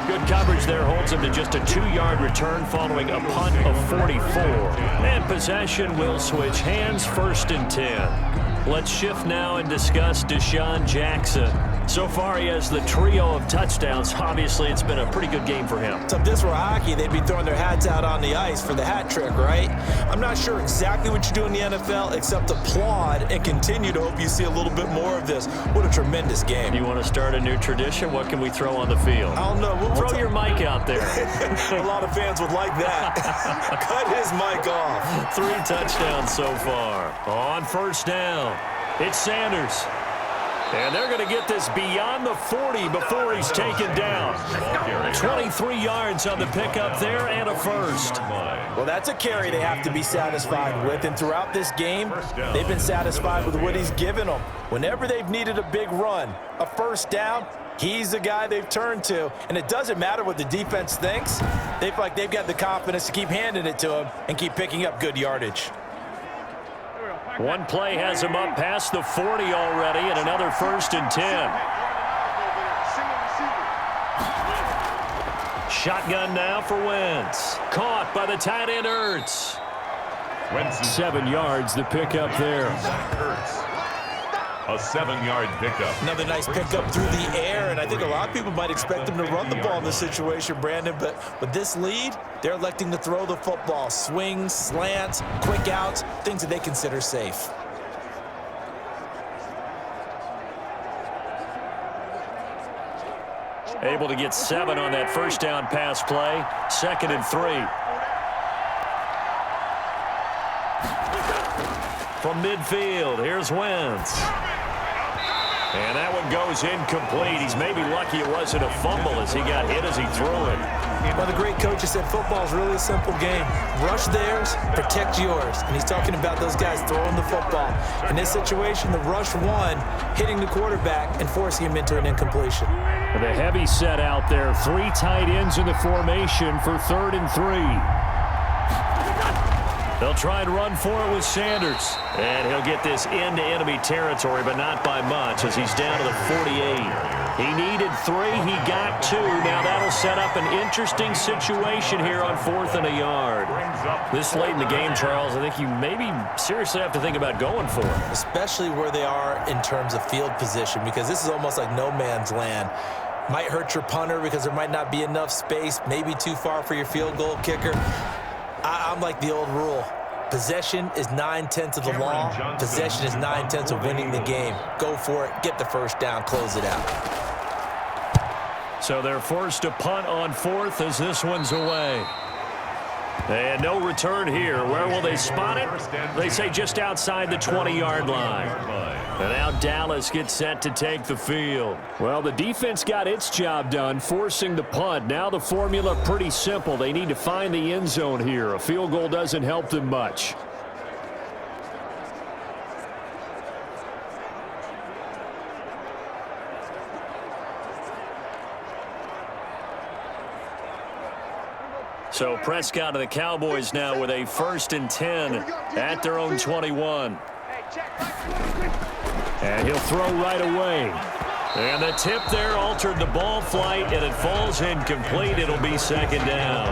Good coverage there holds him to just a 2-yard return following a punt of 44. And possession will switch hands, 1st and 10. Let's shift now and discuss Deshaun Jackson. So far, he has the trio of touchdowns. Obviously, it's been a pretty good game for him. So if this were hockey, they'd be throwing their hats out on the ice for the hat trick, right? I'm not sure exactly what you do in the NFL, except applaud and continue to hope you see a little bit more of this. What a tremendous game. You want to start a new tradition? What can we throw on the field? I don't know. Throw your mic out there. A lot of fans would like that. Cut his mic off. 3 touchdowns so far. On 1st down, it's Sanders. And they're going to get this beyond the 40 before he's taken down. 23 yards on the pickup there and a 1st. Well, that's a carry they have to be satisfied with. And throughout this game, they've been satisfied with what he's given them. Whenever they've needed a big run, a 1st down, he's the guy they've turned to. And it doesn't matter what the defense thinks. They feel like they've got the confidence to keep handing it to him and keep picking up good yardage. One play has him up past the 40 already, and another 1st and 10. Shotgun now for Wentz. Caught by the tight end Ertz. 7 yards, the pickup there. A 7-yard pickup. Another nice pickup through the air, and I think a lot of people might expect them to run the ball in this situation, Brandon, but with this lead, they're electing to throw the football. Swings, slants, quick outs, things that they consider safe. Able to get 7 on that first down pass play. 2nd and 3. From midfield, here's Wentz. And that one goes incomplete. He's maybe lucky it wasn't a fumble as he got hit as he threw it. One of the great coaches said football is really a simple game. Rush theirs, protect yours. And he's talking about those guys throwing the football. In this situation, the rush won, hitting the quarterback and forcing him into an incompletion. With a heavy set out there, 3 tight ends in the formation for 3rd and 3. They'll try and run for it with Sanders. And he'll get this into enemy territory, but not by much as he's down to the 48. He needed 3. He got 2. Now that'll set up an interesting situation here on 4th and a yard. This late in the game, Charles, I think you maybe seriously have to think about going for it. Especially where they are in terms of field position, because this is almost like no man's land. Might hurt your punter because there might not be enough space, maybe too far for your field goal kicker. I'm like the old rule. Possession is 9/10 of the law. Possession is 9/10 of winning the game. Go for it. Get the first down. Close it out. So they're forced to punt on 4th as this one's away. And no return here. Where will they spot it? They say just outside the 20-yard line. And now Dallas gets set to take the field. Well, the defense got its job done, forcing the punt. Now the formula pretty simple. They need to find the end zone here. A field goal doesn't help them much. So Prescott and the Cowboys now with a 1st and 10 at their own 21. And he'll throw right away. And the tip there altered the ball flight, and it falls incomplete. It'll be 2nd down.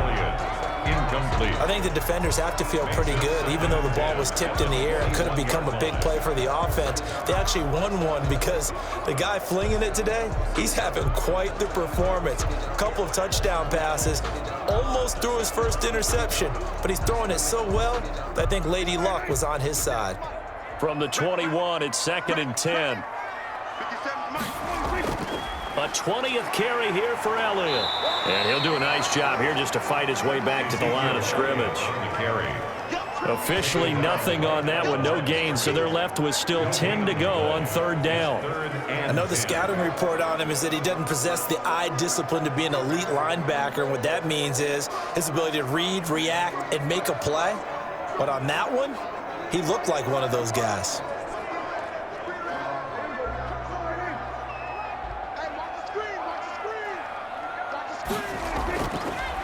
Incomplete. I think the defenders have to feel pretty good. Even though the ball was tipped in the air and could have become a big play for the offense, they actually won one because the guy flinging it today, he's having quite the performance. A couple of touchdown passes, almost threw his first interception, but he's throwing it so well that I think Lady Luck was on his side. From the 21, it's 2nd and 10. A 20th carry here for Elliott. And he'll do a nice job here just to fight his way back to the line of scrimmage. Officially nothing on that one, no gain, so they're left with still 10 to go on 3rd down. I know the scouting report on him is that he doesn't possess the eye discipline to be an elite linebacker, and what that means is his ability to read, react, and make a play. But on that one, he looked like one of those guys.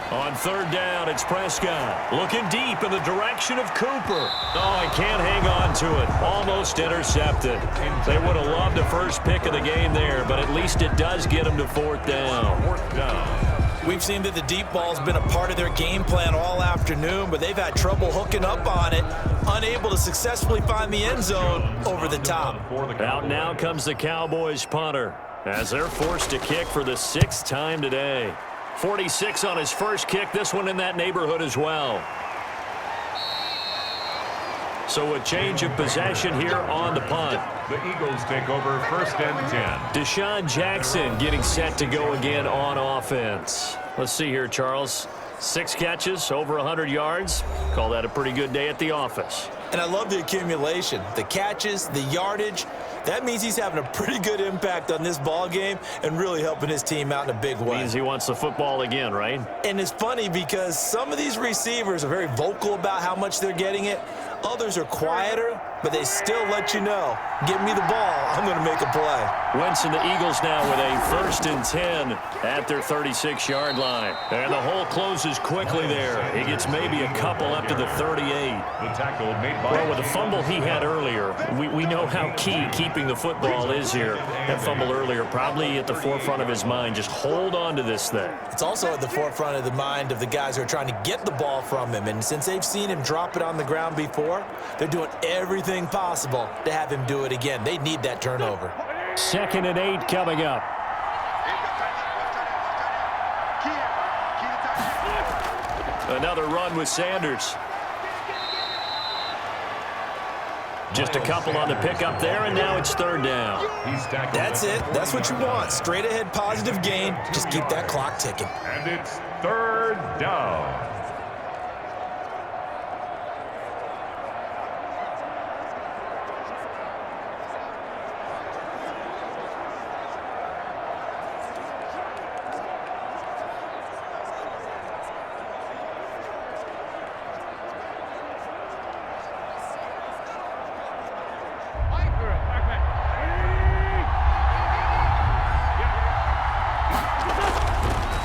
On 3rd down, it's Prescott. Looking deep in the direction of Cooper. Oh, he can't hang on to it. Almost intercepted. They would have loved a first pick of the game there, but at least it does get them to 4th down. 4th down. We've seen that the deep ball's been a part of their game plan all afternoon, but they've had trouble hooking up on it, unable to successfully find the end zone over the top. Out now comes the Cowboys punter as they're forced to kick for the 6th time today. 46 on his first kick, this one in that neighborhood as well. So a change of possession here on the punt. The Eagles take over 1st and 10. Deshaun Jackson getting set to go again on offense. Let's see here, Charles. 6 catches, over 100 yards. Call that a pretty good day at the office. And I love the accumulation, the catches, the yardage. That means he's having a pretty good impact on this ball game and really helping his team out in a big way. Means he wants the football again, right? And it's funny because some of these receivers are very vocal about how much they're getting it. Others are quieter, but they still let you know, give me the ball, I'm going to make a play. Wentz and the Eagles now with a 1st and 10 at their 36-yard line. And the hole closes quickly there. He gets maybe a couple up to the 38. The tackle made by... Well, with the fumble he had earlier, we know how key keeping the football is here. That fumble earlier probably at the forefront of his mind. Just hold on to this thing. It's also at the forefront of the mind of the guys who are trying to get the ball from him. And since they've seen him drop it on the ground before, they're doing everything possible to have him do it again. They need that turnover. 2nd and 8 coming up. Another run with Sanders. Just a couple on the pickup there, and now it's third down. That's it. That's what you want. Straight ahead, positive gain. Just keep that clock ticking. And it's third down.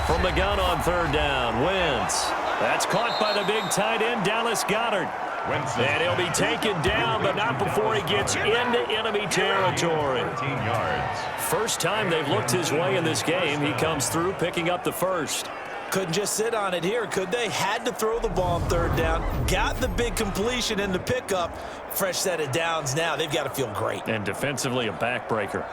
From the gun on third down, Wentz. That's caught by the big tight end, Dallas Goedert. And he'll be taken down, but not before he gets into enemy territory. 13 yards. First time they've looked his way in this game. He comes through picking up the first. Couldn't just sit on it here, could they? Had to throw the ball on third down. Got the big completion in the pickup. Fresh set of downs now. They've got to feel great. And defensively, a backbreaker.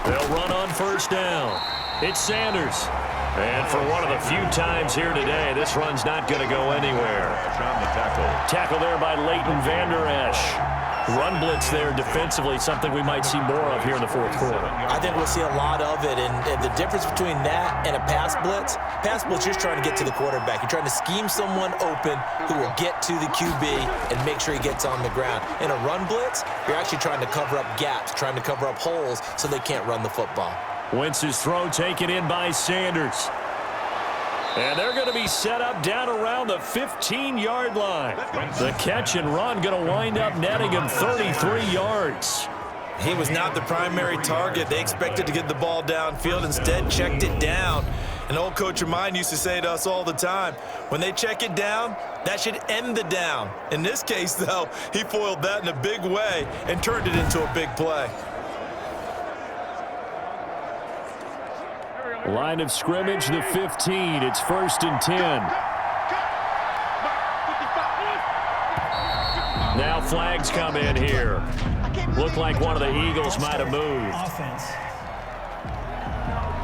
They'll run on first down. It's Sanders. And for one of the few times here today, this run's not going to go anywhere. Tackle there by Leighton Vander Esch. Run blitz there defensively, something we might see more of here in the fourth quarter. I think we'll see a lot of it, and the difference between that and a pass blitz just trying to get to the quarterback. You're trying to scheme someone open who will get to the QB and make sure he gets on the ground. In a run blitz, you're actually trying to cover up gaps, trying to cover up holes so they can't run the football. Wentz's throw taken in by Sanders. And they're going to be set up down around the 15-yard line. The catch and run going to wind up netting him 33 yards. He was not the primary target. They expected to get the ball downfield. Instead, checked it down. An old coach of mine used to say to us all the time, when they check it down, that should end the down. In this case, though, he foiled that in a big way and turned it into a big play. Line of scrimmage, the 15. It's 1st and 10. Now flags come in here. Looked like one of the Eagles might have moved.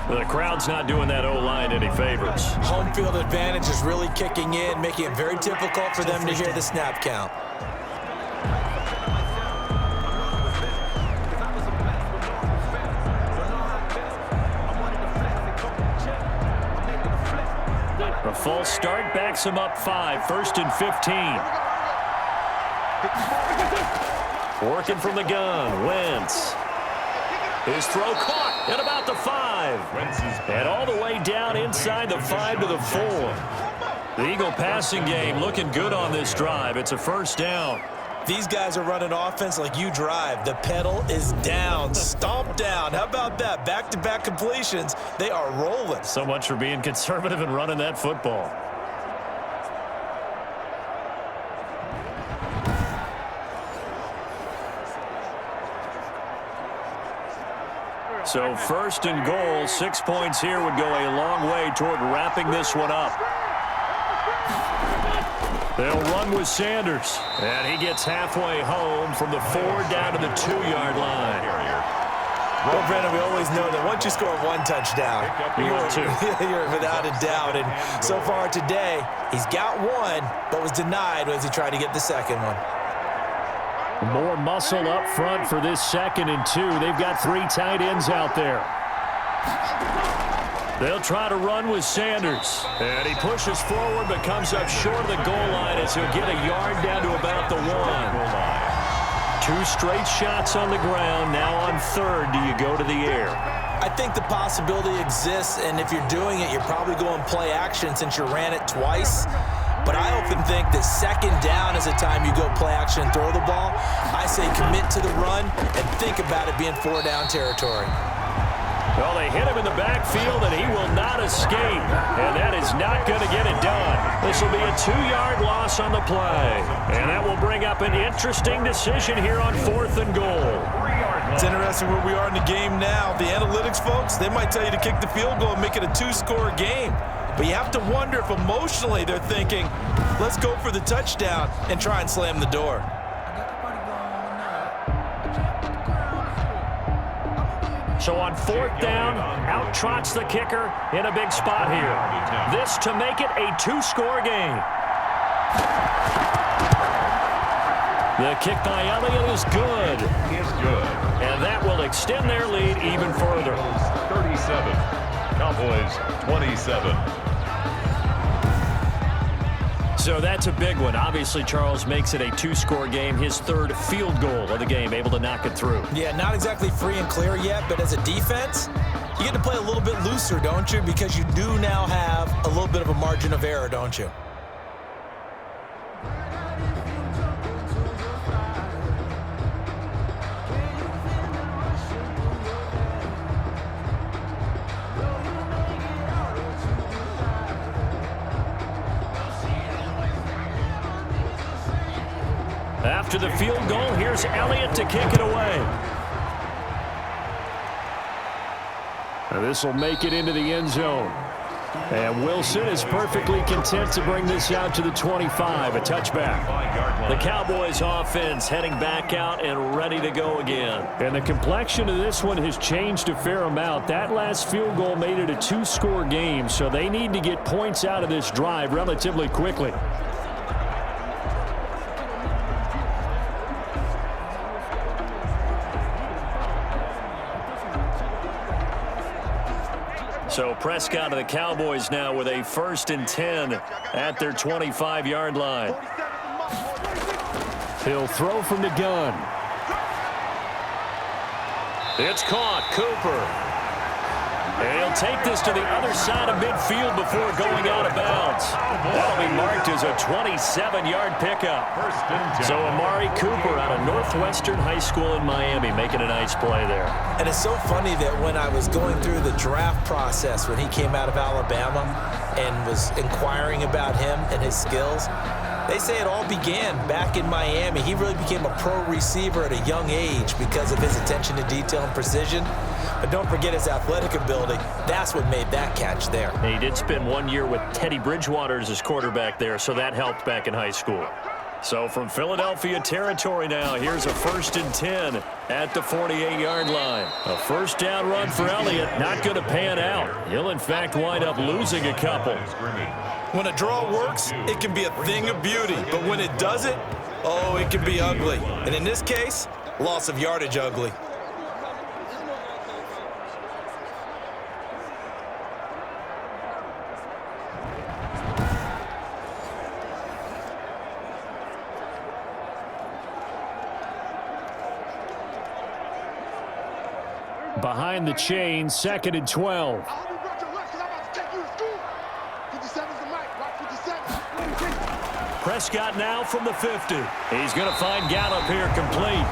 The crowd's not doing that O-line any favors. Home field advantage is really kicking in, making it very difficult for them to hear the snap count. A false start backs him up 5. 1st and 15. Working from the gun, Wentz. His throw caught at about the 5. And all the way down inside the 5 to the 4. The Eagle passing game looking good on this drive. It's a first down. These guys are running offense like you drive. The pedal is down, stomped down. How about that? Back-to-back completions. They are rolling. So much for being conservative and running that football. So 1st and goal, 6 points here would go a long way toward wrapping this one up. They'll run with Sanders, and he gets halfway home from the 4 down to the 2-yard line. Well, Brennan, we always know that once you score one touchdown, you're without a doubt. And so far today, he's got one, but was denied as he tried to get the second one. More muscle up front for this 2nd and 2. They've got 3 tight ends out there. They'll try to run with Sanders. And he pushes forward but comes up short of the goal line as he'll get a yard down to about the 1. 2 straight shots on the ground. Now on 3rd, do you go to the air? I think the possibility exists, and if you're doing it, you're probably going play action since you ran it twice. But I often think that 2nd down is the time you go play action and throw the ball. I say commit to the run and think about it being 4 down territory. Well, they hit him in the backfield, and he will not escape. And that is not going to get it done. This will be a 2-yard loss on the play. And that will bring up an interesting decision here on 4th and goal. It's interesting where we are in the game now. The analytics folks, they might tell you to kick the field goal and make it a 2-score game. But you have to wonder if emotionally they're thinking, let's go for the touchdown and try and slam the door. So on 4th down, out trots the kicker in a big spot here. This to make it a 2-score game. The kick by Elliott is good. And that will extend their lead even further. 37, Cowboys 27. So that's a big one. Obviously, Charles makes it a 2-score game. His 3rd field goal of the game, able to knock it through. Yeah, not exactly free and clear yet, but as a defense, you get to play a little bit looser, don't you? Because you do now have a little bit of a margin of error, don't you? After the field goal, here's Elliott to kick it away. And this will make it into the end zone. And Wilson is perfectly content to bring this out to the 25, a touchback. The Cowboys offense heading back out and ready to go again. And the complexion of this one has changed a fair amount. That last field goal made it a 2-score game, so they need to get points out of this drive relatively quickly. So Prescott of the Cowboys now with a 1st and 10 at their 25-yard line. He'll throw from the gun. It's caught. Cooper. And he'll take this to the other side of midfield before going out of bounds. That'll be marked as a 27-yard pickup. So Amari Cooper out of Northwestern High School in Miami making a nice play there. And it's so funny that when I was going through the draft process when he came out of Alabama and was inquiring about him and his skills, they say it all began back in Miami. He really became a pro receiver at a young age because of his attention to detail and precision. But don't forget his athletic ability. That's what made that catch there. And he did spend 1 year with Teddy Bridgewater as his quarterback there, so that helped back in high school. So from Philadelphia territory now, here's a 1st and 10 at the 48-yard line. A 1st down run for Elliott, not going to pan out. He'll, in fact, wind up losing a couple. When a draw works, it can be a thing of beauty. But when it doesn't, oh, it can be ugly. And in this case, loss of yardage ugly. Behind the chain, 2nd and 12. Prescott now from the 50. He's going to find Gallup here complete.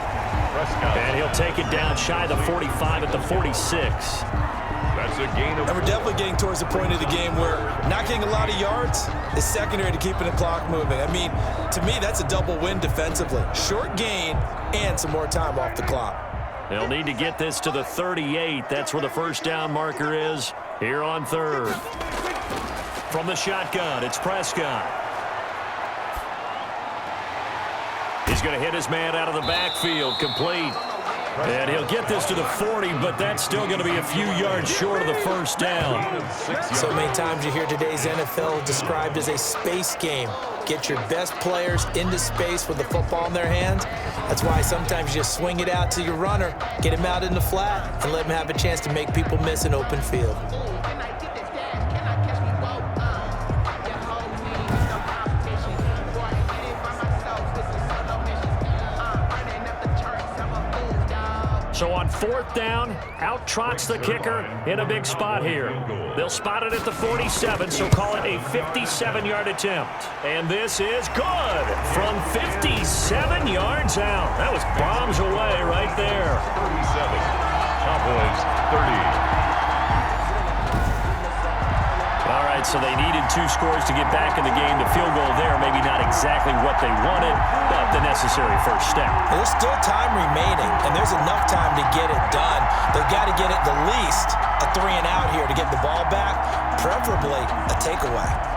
And he'll take it down shy of the 45 at the 46. That's a gain of... And we're definitely getting towards the point of the game where not getting a lot of yards is secondary to keeping the clock moving. I mean, to me, that's a double win defensively. Short gain and some more time off the clock. They'll need to get this to the 38. That's where the 1st down marker is here on 3rd. From the shotgun, it's Prescott. He's going to hit his man out of the backfield, complete. And he'll get this to the 40, but that's still going to be a few yards short of the 1st down. So many times you hear today's NFL described as a space game. Get your best players into space with the football in their hands. That's why sometimes you just swing it out to your runner, get him out in the flat, and let him have a chance to make people miss an open field. So on 4th down, out trots the kicker in a big spot here. They'll spot it at the 47, so call it a 57-yard attempt. And this is good from 57 yards out. That was bombs away right there. 37, Cowboys 30. All right, right, so they needed 2 scores to get back in the game. The field goal there, maybe not exactly what they wanted, but the necessary first step. There's still time remaining, and there's enough time to get it done. They've got to get it the least a 3-and-out here to get the ball back, preferably a takeaway.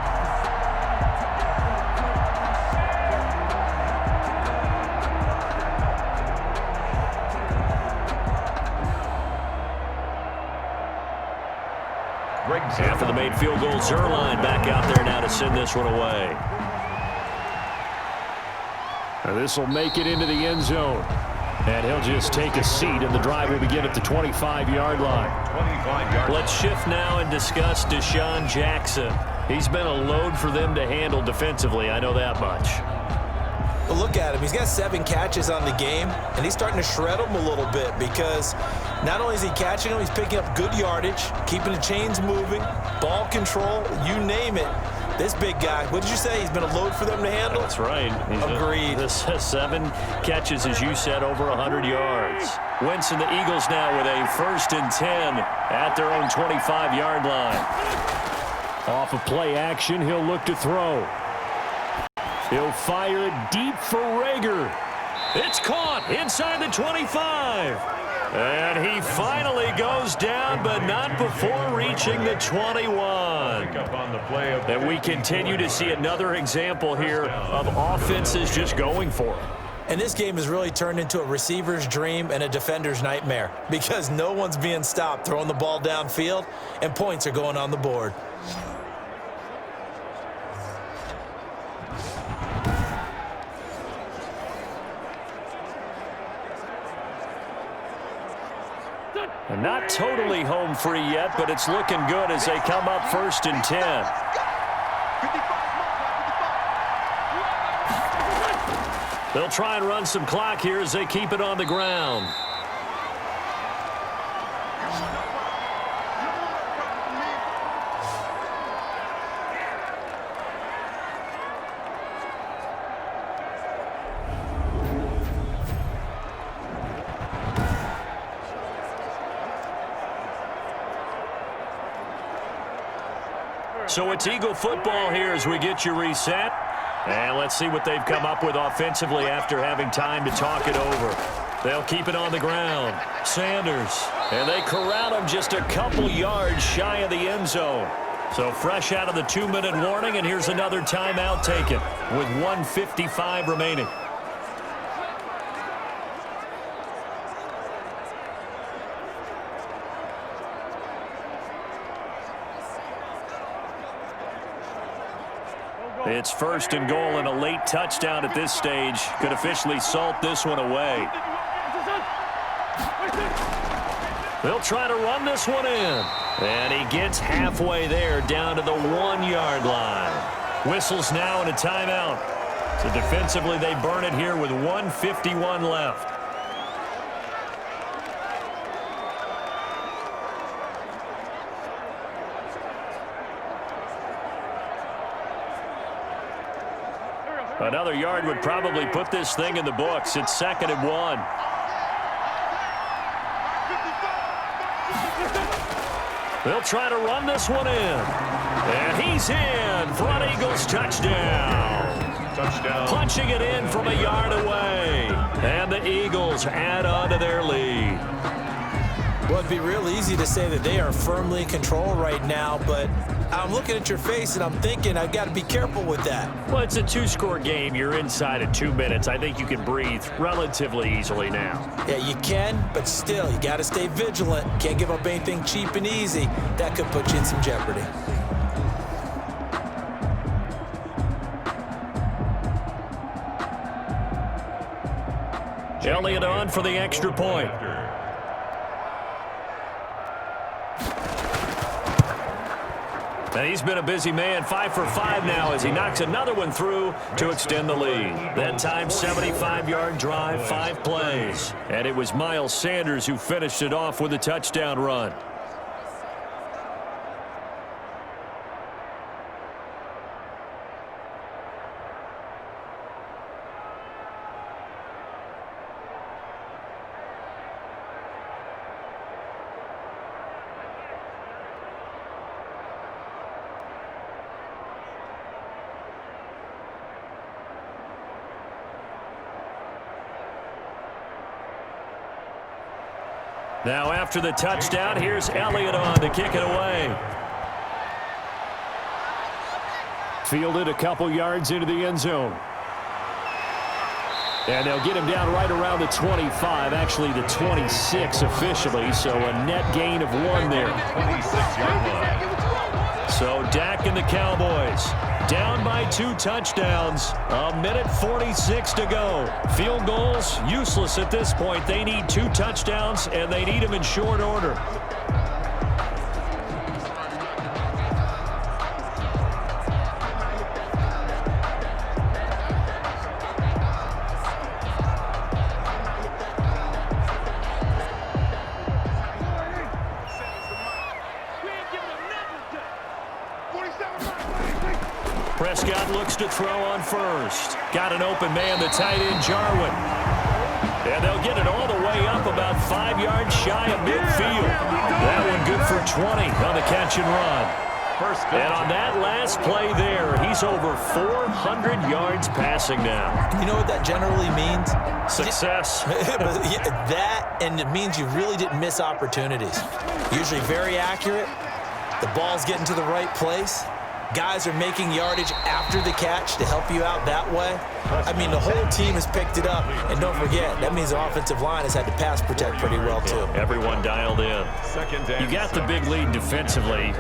After the made field goal, Zerline back out there now to send this one away. This will make it into the end zone. And he'll just take a seat, and the drive will begin at the 25-yard line. Let's shift now and discuss Deshaun Jackson. He's been a load for them to handle defensively, I know that much. Well, look at him. He's got 7 catches on the game, and he's starting to shred them a little bit because not only is he catching them, he's picking up good yardage, keeping the chains moving, ball control, you name it. This big guy, what did you say? He's been a load for them to handle? That's right. Agreed. This 7 catches, as you said, over 100 yards. Wentz and the Eagles now with a 1st and 10 at their own 25-yard line. Off of play action, he'll look to throw. He'll fire it deep for Rager. It's caught inside the 25. And he finally goes down, but not before reaching the 21. And we continue to see another example here of offenses just going for it. And this game has really turned into a receiver's dream and a defender's nightmare because no one's being stopped throwing the ball downfield, and points are going on the board. And not totally home free yet, but it's looking good as they come up 1st and 10. They'll try and run some clock here as they keep it on the ground. So it's Eagle football here as we get you reset. And let's see what they've come up with offensively after having time to talk it over. They'll keep it on the ground. Sanders. And they corral him just a couple yards shy of the end zone. So fresh out of the 2-minute warning, and here's another timeout taken with 1:55 remaining. It's 1st and goal, and a late touchdown at this stage could officially salt this one away. They'll try to run this one in. And he gets halfway there down to the 1-yard line. Whistles now and a timeout. So defensively, they burn it here with 1:51 left. Another yard would probably put this thing in the books. It's 2nd and 1. They'll try to run this one in. And he's in for an Eagles touchdown. Punching it in from a yard away. And the Eagles add on to their lead. Well, it'd be real easy to say that they are firmly in control right now, but I'm looking at your face and I'm thinking I've got to be careful with that. Well, it's a 2-score game. You're inside of 2 minutes. I think you can breathe relatively easily now. Yeah, you can, but still, you got to stay vigilant. Can't give up anything cheap and easy. That could put you in some jeopardy. Elliott on for the extra point. And he's been a busy man, 5 for 5 now as he knocks another one through to extend the lead. That time, 75-yard drive, 5 plays. And it was Miles Sanders who finished it off with a touchdown run. Now after the touchdown, here's Elliott on to kick it away. Fielded a couple yards into the end zone. And they'll get him down right around the 25, actually the 26 officially, so a net gain of 1 there. 26-yard line. So Dak and the Cowboys down by 2 touchdowns. 1:46 to go. Field goals useless at this point. They need 2 touchdowns, and they need them in short order. Prescott looks to throw on first. Got an open man, the tight end, Jarwin. And they'll get it all the way up about 5 yards shy of midfield. That one good for 20 on the catch and run. And on that last play there, he's over 400 yards passing now. You know what that generally means? Success. That, and it means you really didn't miss opportunities. Usually very accurate. The ball's getting to the right place. Guys are making yardage after the catch to help you out that way. I mean, the whole team has picked it up. And don't forget, that means the offensive line has had to pass protect pretty well, too. Everyone dialed in. You got the big lead defensively,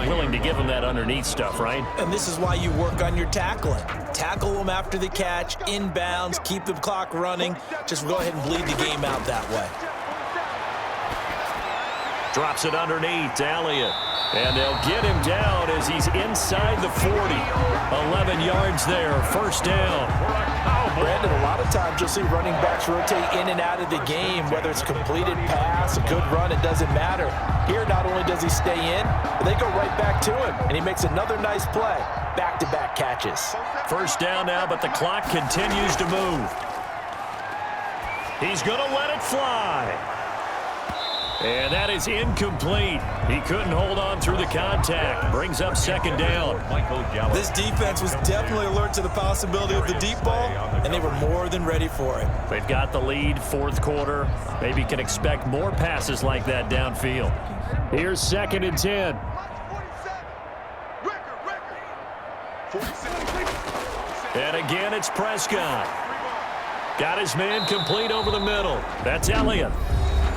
willing to give them that underneath stuff, right? And this is why you work on your tackling. Tackle them after the catch, inbounds, keep the clock running. Just go ahead and bleed the game out that way. Drops it underneath to Elliott. And they'll get him down as he's inside the 40. 11 yards there, first down. Brandon, a lot of times you'll see running backs rotate in and out of the game, whether it's completed pass, a good run, it doesn't matter. Here, not only does he stay in, but they go right back to him, and he makes another nice play. Back-to-back catches. First down now, but the clock continues to move. He's going to let it fly. And that is incomplete. He couldn't hold on through the contact. Brings up second down. This defense was definitely alert to the possibility of the deep ball, and they were more than ready for it. They've got the lead, fourth quarter. Maybe can expect more passes like that downfield. Here's 2nd and 10. And again, it's Prescott. Got his man complete over the middle. That's Elliott.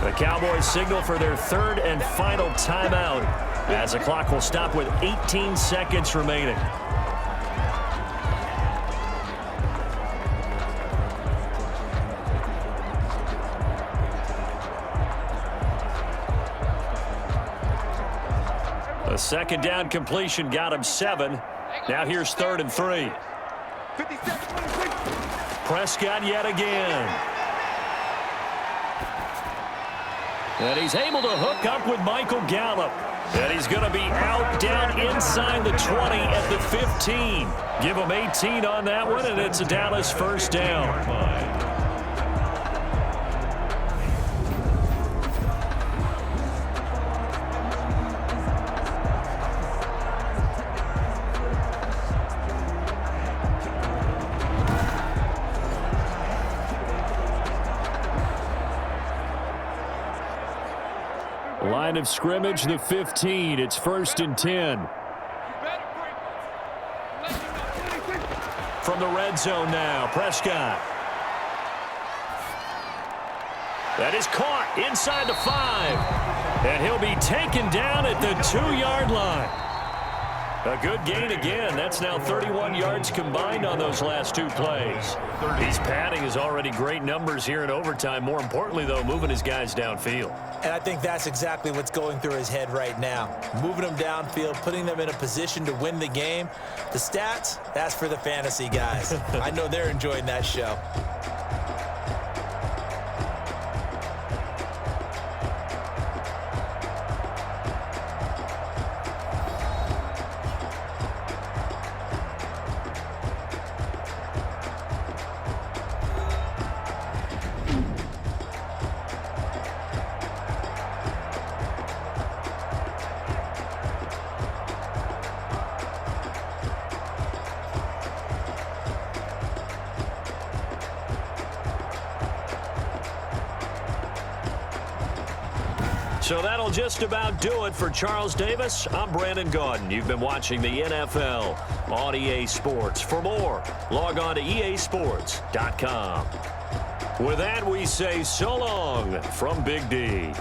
The Cowboys signal for their 3rd and final timeout as the clock will stop with 18 seconds remaining. A second down completion got him 7. Now here's 3rd and 3. Prescott yet again. And he's able to hook up with Michael Gallup. And he's going to be out down inside the 20 at the 15. Give him 18 on that one, and it's a Dallas first down. Line of scrimmage, the 15. It's 1st and 10. From the red zone now, Prescott. That is caught inside the 5. And he'll be taken down at the 2-yard line. A good gain again. That's now 31 yards combined on those last 2 plays. He's padding his already great numbers here in overtime. More importantly, though, moving his guys downfield. And I think that's exactly what's going through his head right now. Moving them downfield, putting them in a position to win the game. The stats, that's for the fantasy guys. I know they're enjoying that show. So that'll just about do it for Charles Davis. I'm Brandon Gaudin. You've been watching the NFL on EA Sports. For more, log on to easports.com. With that, we say so long from Big D.